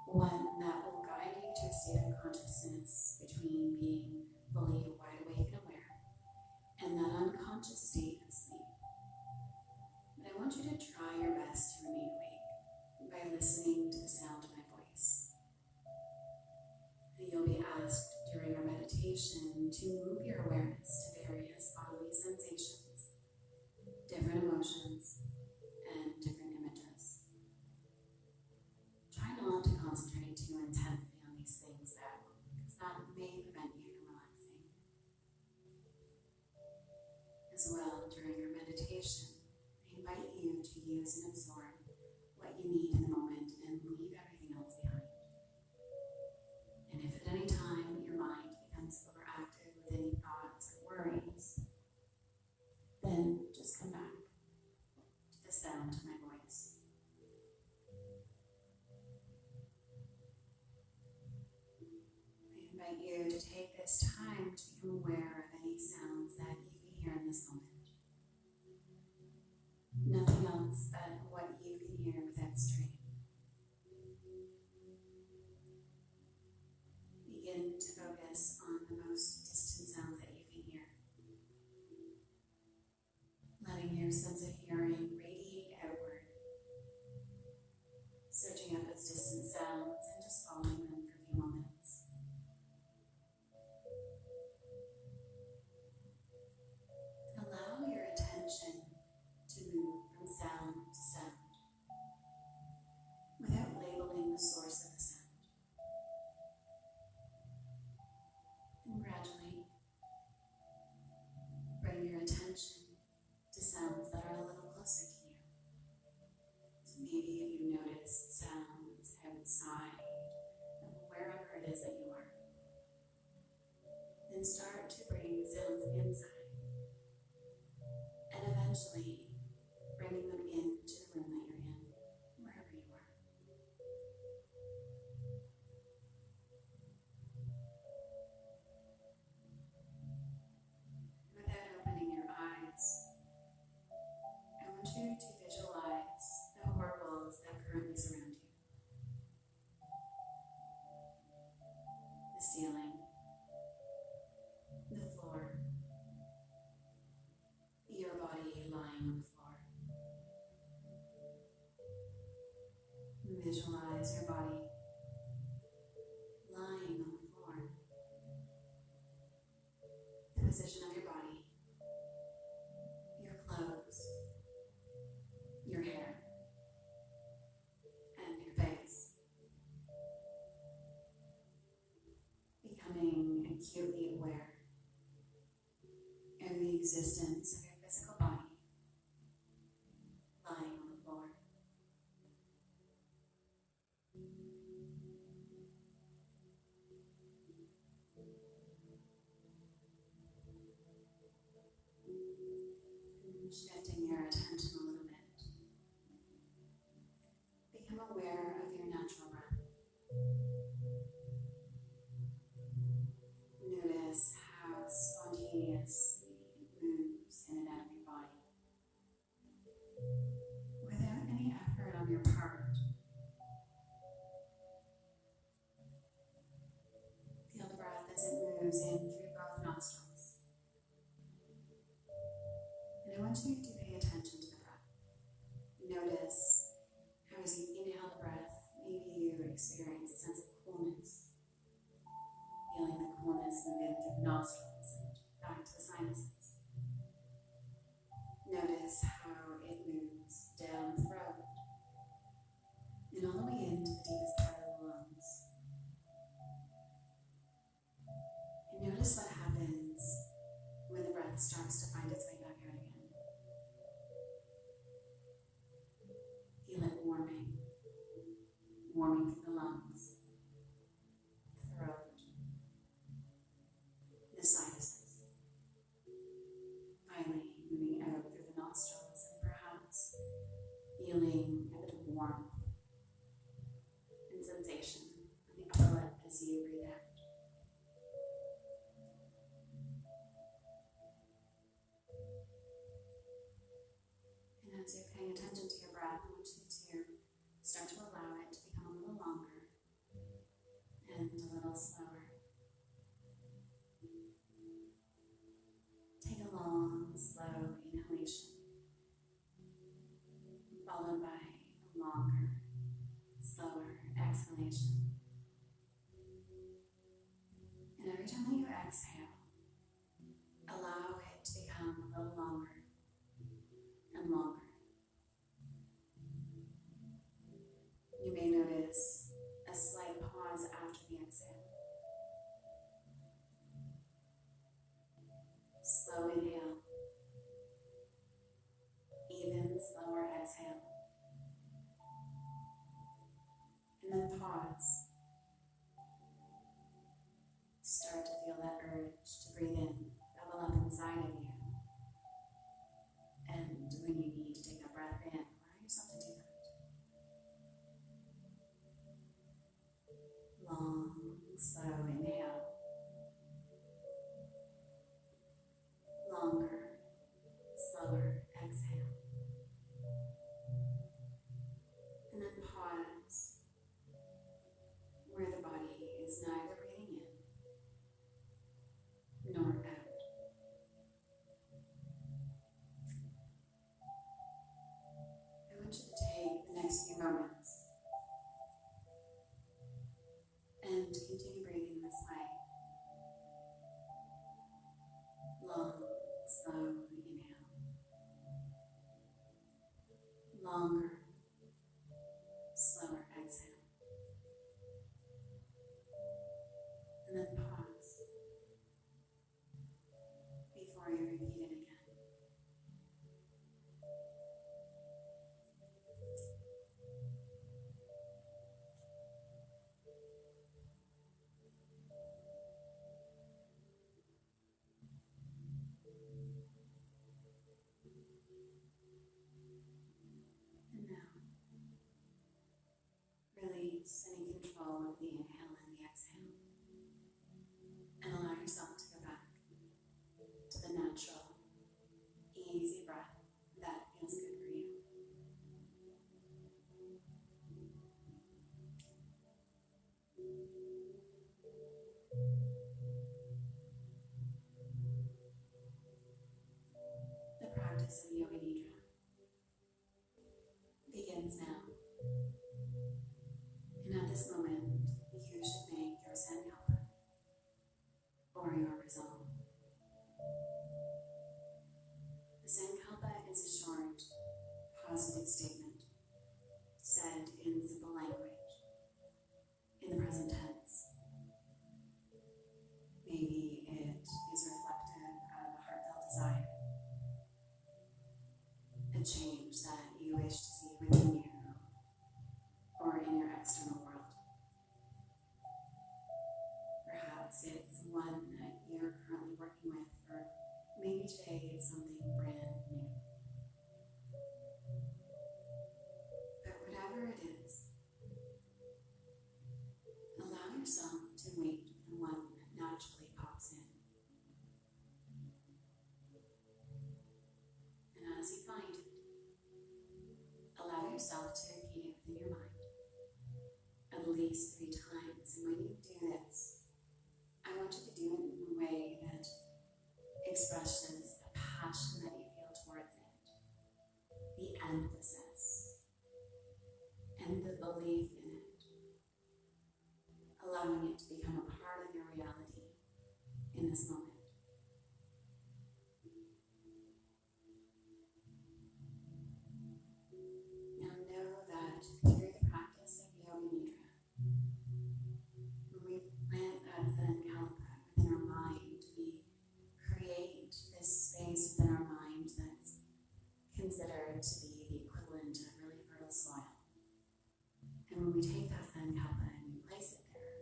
one that will guide you to a state of consciousness between being fully wide awake and aware, and that unconscious state of sleep. But I want you to try your best to remain awake by listening to the sound of my voice. And you'll be asked during our meditation to move your awareness to various bodily sensations, different emotions, and different images. Try not to concentrate too intensely on these things, though, because that may prevent you from relaxing. As well, during your meditation, I invite you to use and absorb what you need in the moment and leave everything else behind. And if at any time your mind becomes overactive with any thoughts or worries, then just come back to the sound of my voice. I invite you to take this time to become aware of any sounds that you can hear in this moment. Nothing else but what you can hear without strain. Begin to focus on the most distant sounds that you can hear. Letting your sense of hearing radiate outward, searching out those distant sounds and just following them for a few moments. Allow your attention to move from sound to sound without labeling the source of the sound. And gradually bring your attention to sounds that are a little closer to you. So maybe if you notice sounds outside of wherever it is that you are, then start to bring sounds inside, and eventually bringing them into the room that you're in, wherever you are. Without opening your eyes, lying on the floor. Visualize your body lying on the floor. The position of your body, your clothes, your hair, and your face. Becoming acutely aware of the existence of your physical body lying on the floor. Shifting your attention a little bit. Become aware of your natural breath. Notice how spontaneously it moves in and out of your body. Without any effort on your part. Feel the breath as it moves in through both nostrils. And I want you to pay attention to the breath. Notice how as you inhale the breath, maybe you experience a sense of coolness. Feeling the coolness move in through the nostrils and back to the sinuses. Notice how it moves down the throat and all the way into the deepest part of the lungs. And notice what happens when the breath starts to find its way back out again. Feel it warming through the lungs, the throat, the sinuses. Finally, moving out through the nostrils and perhaps feeling a bit of warmth and sensation on the upper lip as you breathe out. And as you're paying attention to your breath, I want you to start to allow it to become a little longer and a little slower. Take a long, slow inhalation, followed by a longer, slower exhalation. And every time that you exhale, allow it to become a little longer and longer. You may notice a slight pause after the exhale. Slow inhale, even slower exhale, and then pause. Start to feel that urge to breathe in, bubble up inside of you. And when you need to take a breath in, allow yourself to do that. Long, slow inhale. Longer, slower exhale. And then pause where the body is neither breathing in nor out. I want you to take the next few moments and continue breathing this way. Long, slow inhale. Longer, slower exhale. And then pause before you repeat it again. And now, release any control of the inhale and the exhale. And allow yourself to go back to the natural, easy breath that feels good for you. The practice practice of Yoga Nidra begins now. And at this moment, you should make your sankalpa or your resolve. The sankalpa is a short, positive statement said in simple language, in the present tense. Maybe it is reflective of a heartfelt desire, a change that you wish to see within you or in your external world. Perhaps it's one that you're currently working with, or maybe today it's something brand new. But whatever it is, allow yourself to wait for the one that naturally pops in. And as you find it, allow yourself to repeat it within your mind at least 3 times. And when you do this, I want you to do it in a way that expresses the passion that you feel towards it, the emphasis, and the belief in it, allowing it to become a part of your reality in this moment. Now know that through the practice of Yoga Nidra, when we plant that sankalpa within our mind, we create this space within our mind that's considered to be the equivalent of really fertile soil. And when we take that sankalpa and we place it there,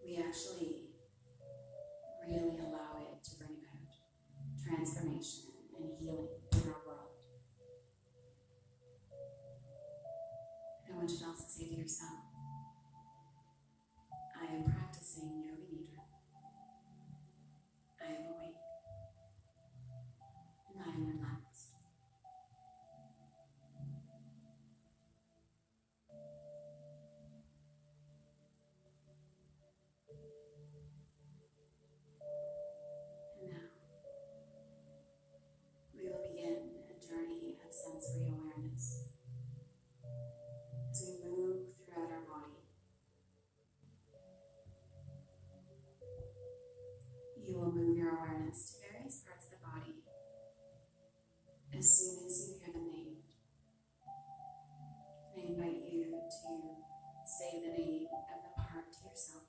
we actually really allow it to bring about transformation and healing in our world. And I want you to also say to yourself, I am practicing Yoga Nidra. I am awake. And I am relaxed. And now, we will begin a journey of sensory awareness as we move throughout our body. You will move your awareness to various parts of the body as soon as you hear them named. I invite you to say the name of the part to yourself,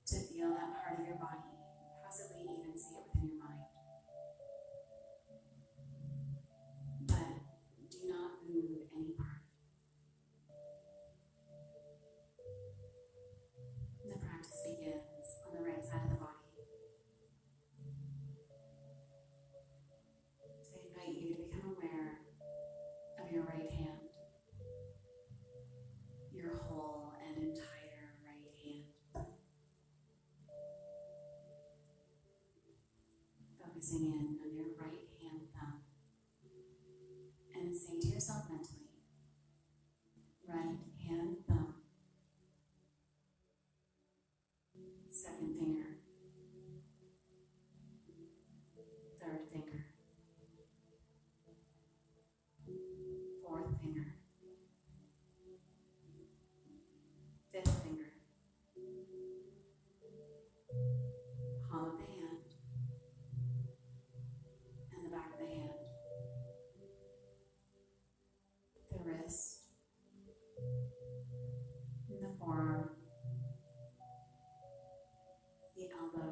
to feel that part of your body, possibly even see it within your mind. But do not move any part. The practice begins on the right side of the body. So I invite you to become aware of your right hand, your whole and entire right hand. Focusing in on your right hand thumb and say to yourself mentally, right hand thumb, second finger, third finger, fourth finger, fifth finger, palm of the hand, and the back of the hand, the wrist, and the forearm, the elbow,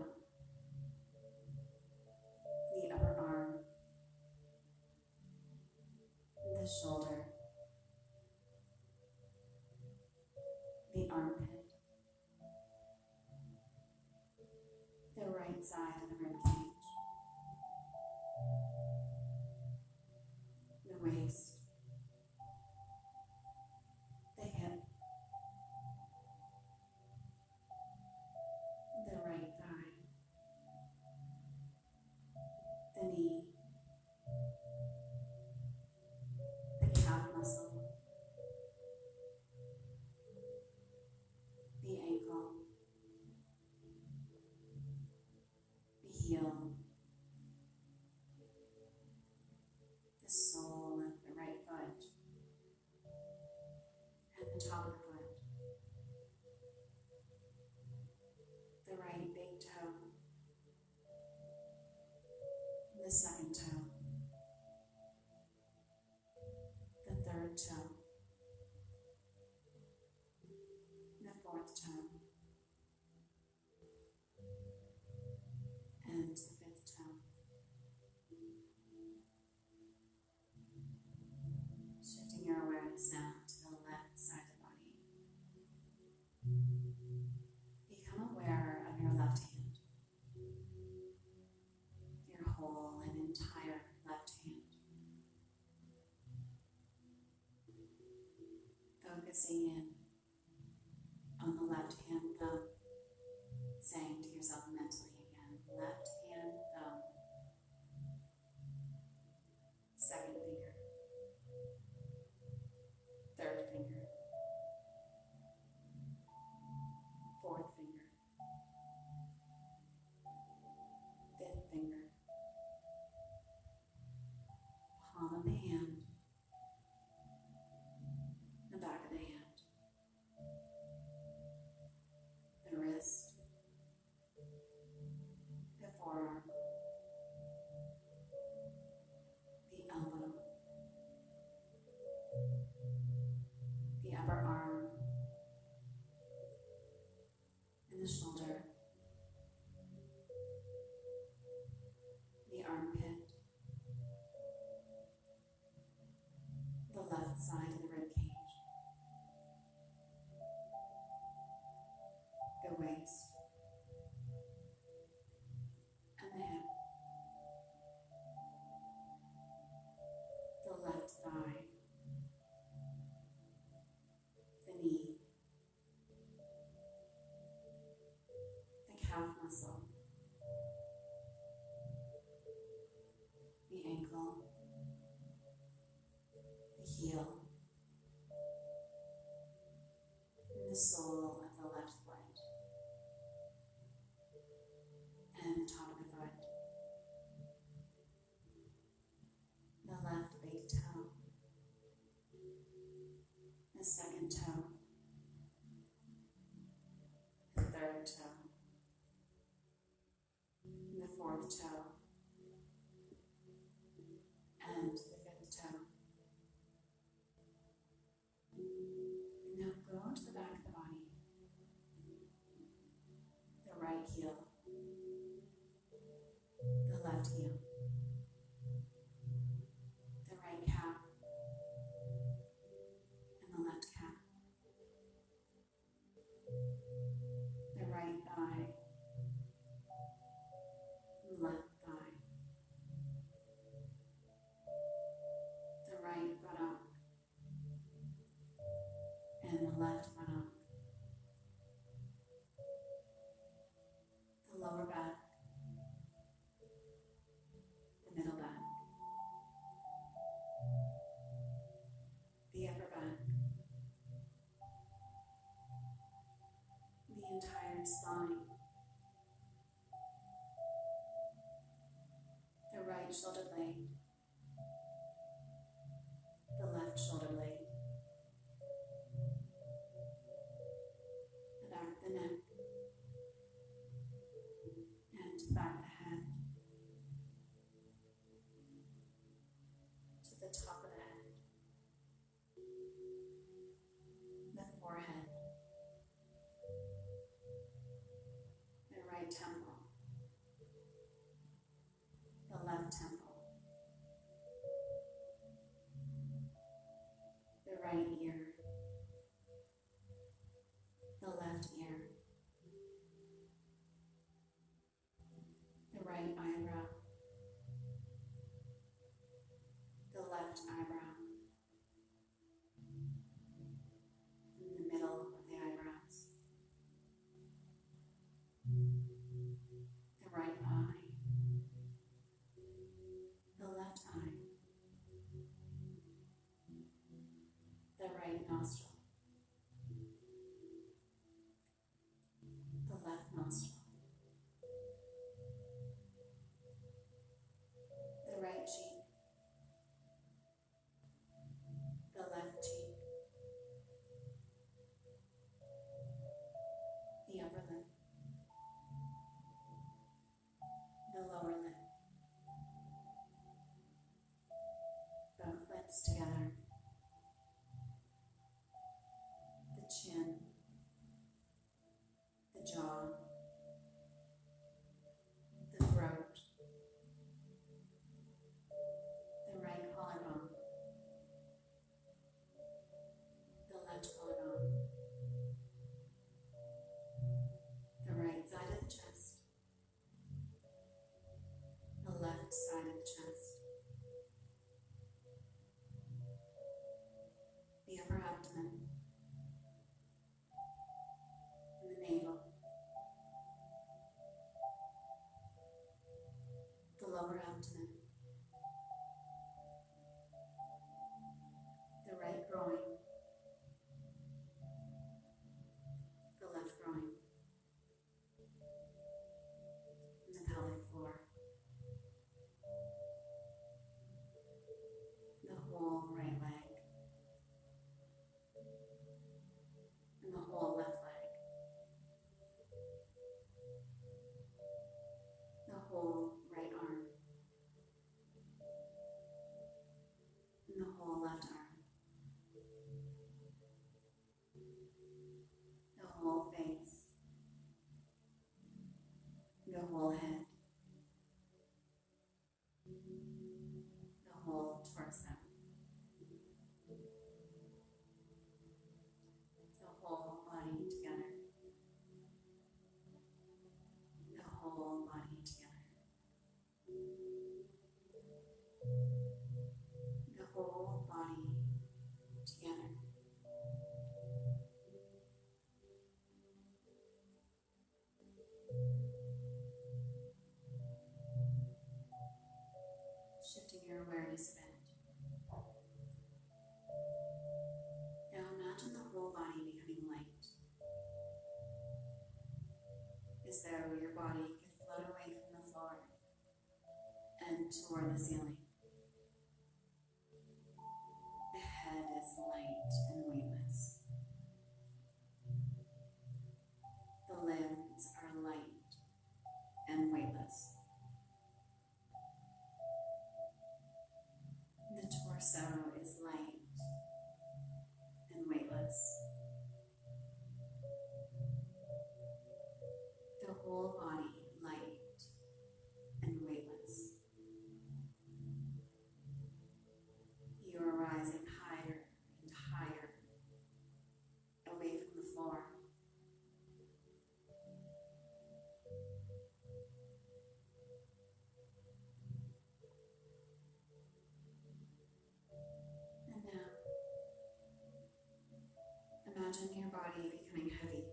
the upper arm, the shoulder, the armpit, the right side of the rib cage, the waist, the hip, the right thigh, the knee, the calf muscle, the ankle, the second toe, the third toe, the fourth toe, and the fifth toe. Shifting your awareness now to the left side of the body. Become aware of your left hand, your whole and entire left hand. Focusing in on the left hand thumb, saying to yourself mentally again, left hand thumb, second finger, third finger, fourth finger, fifth finger, palm of the hand, the back of the hand, the wrist, the forearm, the elbow, the upper arm, and the shoulder, the armpit, the left side of the rib cage, the waist, and the hip, the left thigh, the knee, the calf muscle, the ankle, the heel, and the sole of the left foot, and the top of the foot, the left big toe, the second toe, the third toe, the fourth toe, and the fifth toe. Now go to the back of the body, the right heel, the left heel, the right calf, and the left calf, the right thigh, the left thigh, the right buttock, and the left buttock, the lower back, the middle back, the upper back, the entire spine, the right shoulder blade, the left shoulder blade, the back of the neck, and the back of the head, to the top of the head, the forehead, the right temple, the left temple, the right ear, the left ear, the right eyebrow, the left eyebrow, in the middle of the eyebrows, the right eye, the left eye, the right nostril, the left nostril, the right cheek, left side of the chest, the upper abdomen, and the navel, the lower abdomen, the right groin, the left groin, and the pelvic floor, the whole right leg, and the whole left leg, the whole right arm, and the whole left arm, the whole face, the whole head, the whole torso, the whole body together, the whole body together, the whole body together. Shifting your awareness a bit. Now imagine the whole body becoming light, as though your body could float away from the floor and toward the ceiling. The head is light and weightless. The limbs are light and weightless. The torso is light and weightless. The whole body light and weightless. You are rising higher and higher away from the floor. And now, imagine your body becoming heavy.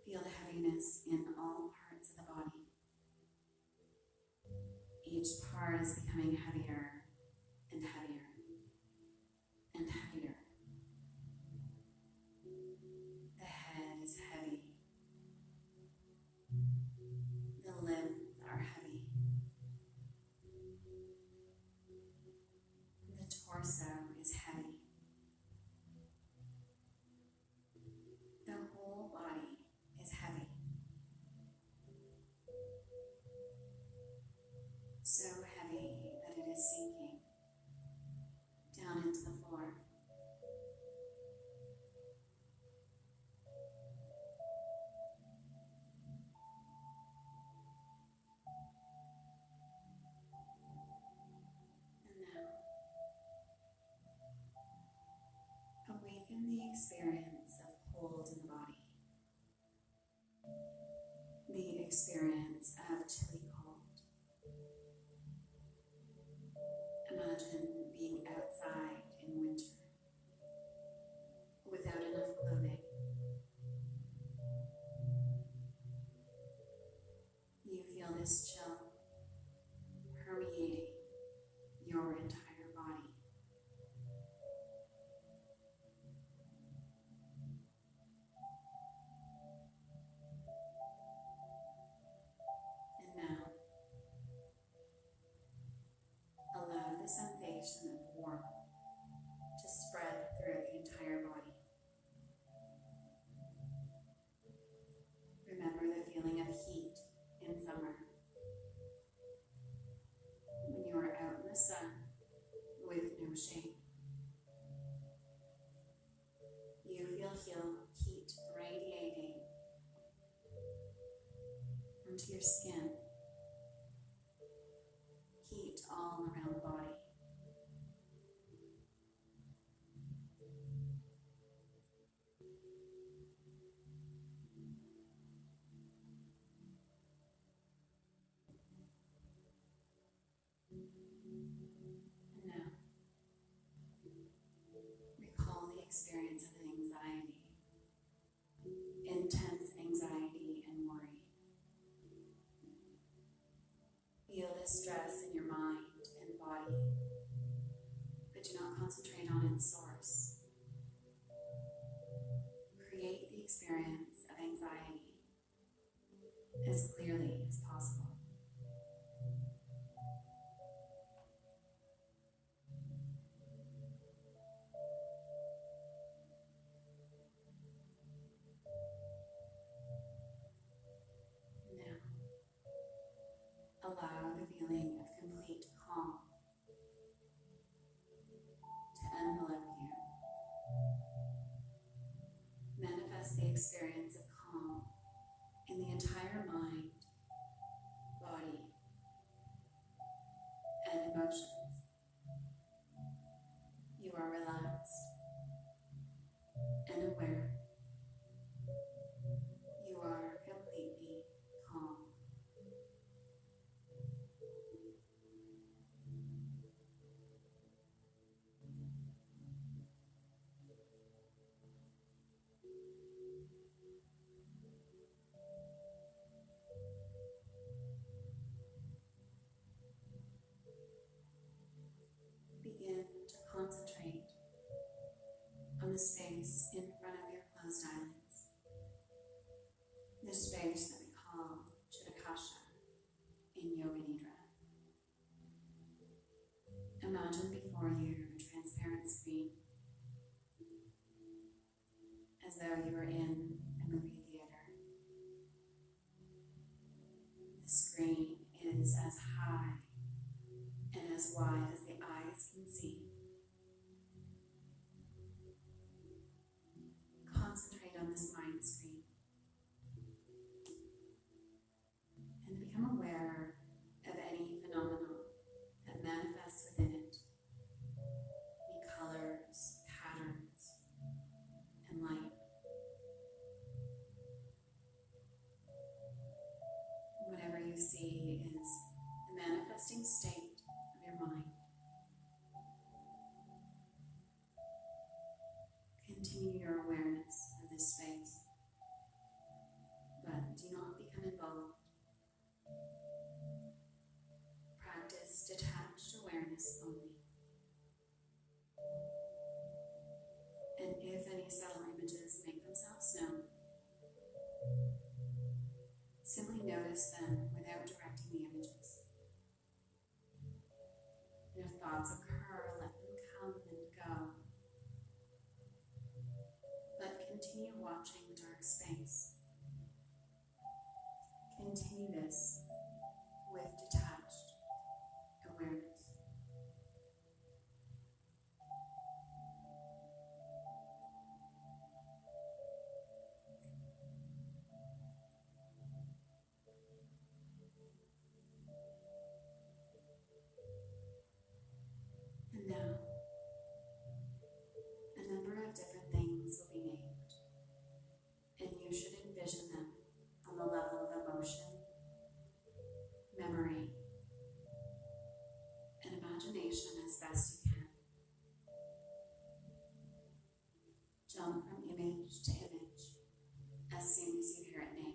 Feel the heaviness in all parts of the body. Each part is becoming heavier and heavier and heavier. The head is heavy. The limbs are heavy. The torso is heavy. The whole body is heavy. So heavy that it is sinking down into the floor. And now, awaken the experience of cold in the body. The experience of chilly cold. Imagine being outside in winter without enough clothing. You feel this chill permeating your entire body. And now, allow the sensation of warmth to spread through the entire body. Remember the feeling of heat in summer this stress in your mind and body, but do not concentrate on its source. Create the experience of anxiety as clearly as possible. Allow the feeling of complete calm to envelope you. Manifest the experience of calm in the entire mind, body, and emotions. You are relaxed and aware. You are completely calm. Begin to concentrate on the space in front of your closed eyelids. The space that we call Chitakasha in Yoga Nidra. Imagine before you a transparent screen, as though you were in a movie theater. The screen is as high and as wide as the eyes can see. Concentrate on this mind screen and become aware of any phenomenon that manifests within it. Any colors, patterns, and light. Whatever you see is the manifesting state of your mind. Continue your awareness of this space, but do not become involved. Practice detached awareness only. And if any subtle images make themselves known, simply notice them without directing the images. And if thoughts occur, let them come and go. But continue watching the dark space. Continue this with detached awareness. And now, a number of different things will be named, and you should envision them on the level of emotion, memory, and imagination as best you can. Jump from image to image as soon as you hear it named.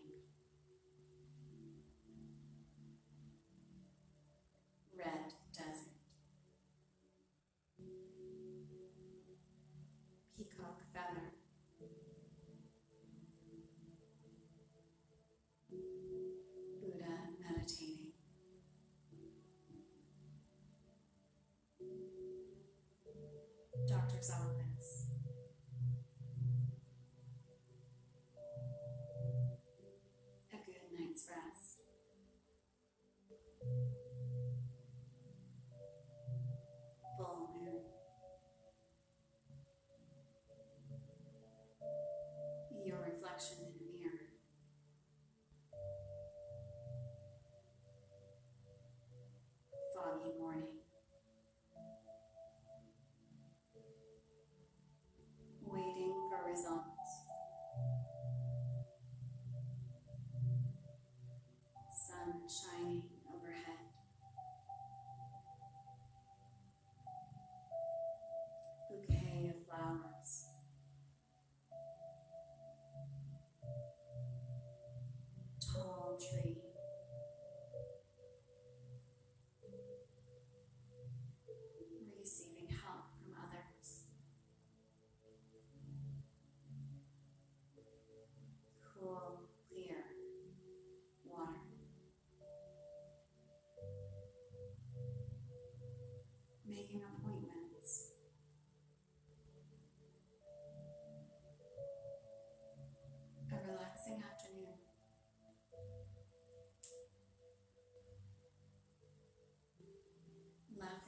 Red desert. Peacock feather. Buddha meditating. Doctor's office. A good night's rest. Full moon. Your reflection in a mirror. Foggy morning. Waiting for results. Sun shining overhead.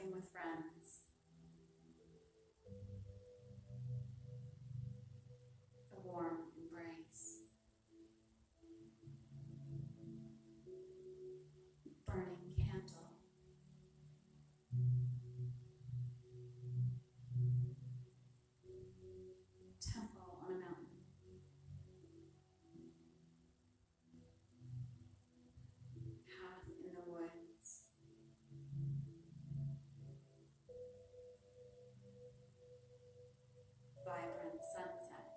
Connecting with friends. A warm embrace. Burning candle. Temple on a mountain. Path in the woods. Vibrant sunset.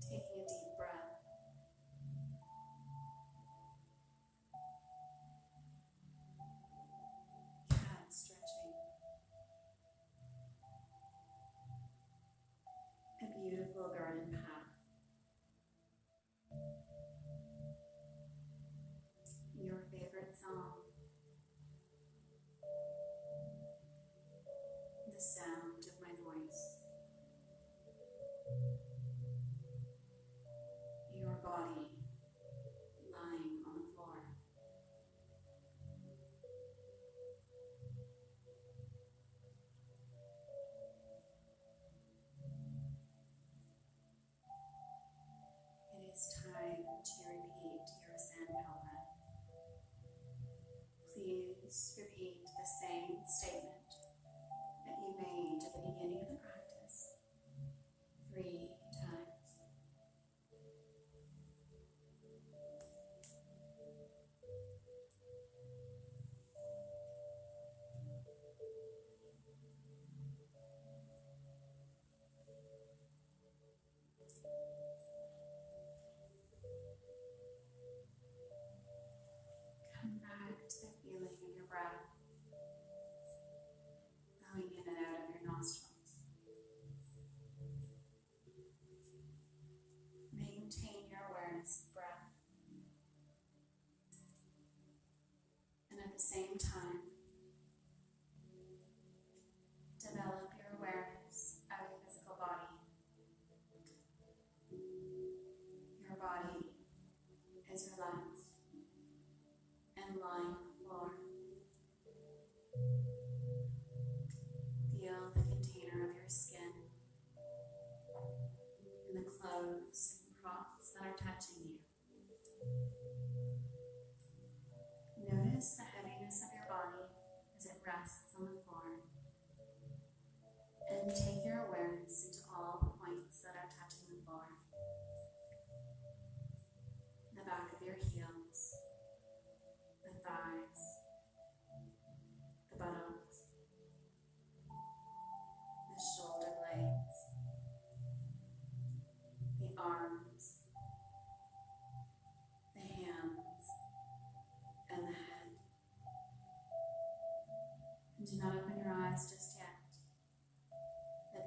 Taking a deep breath. Cat stretching. A beautiful garden path. Your favorite song. The sound of my voice. Your body lying on the floor. It is time to repeat your Sandalwood. Please repeat the same statement that you made at the beginning of the practice 3 times. Come back to the feeling of your breath, going in and out of your nostrils. Maintain your awareness of breath. And at the same time, develop your awareness of your physical body. Your body is relaxed and lying on the floor. Feel the container of your skin and the clothes and props that are touching you. Notice the heaviness of your body as it rests on the floor. And take your awareness into all the points that are touching the floor. The back of your heels, the thighs, the buttocks, the shoulder blades, the arms, the hands, and the head. And do not open your eyes just yet. The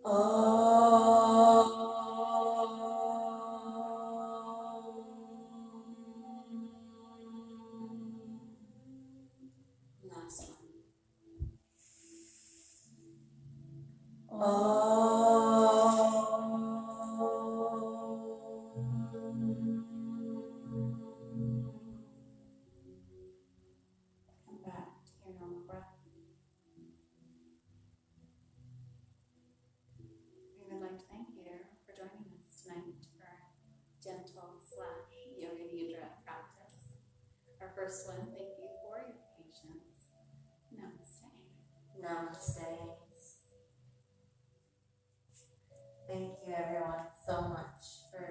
Last one. Come back to your normal breath. We would like to thank you for joining us tonight for our gentle/yoga nidra practice. Our first one, thank you for your patience. Namaste. Namaste. Thank you everyone so much for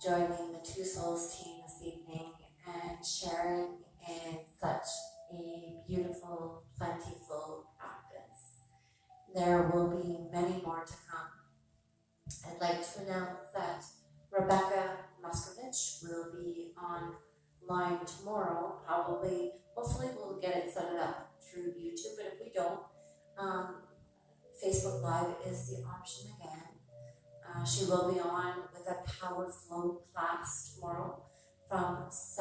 joining the Two Souls team this evening and sharing in such a beautiful, plentiful practice. There will be many more to come. I'd like to announce that Rebecca Moskovich will be online tomorrow, hopefully we'll get it set up through YouTube, but if we don't, Facebook Live is the option again. She will be on with a Power Flow class tomorrow from 7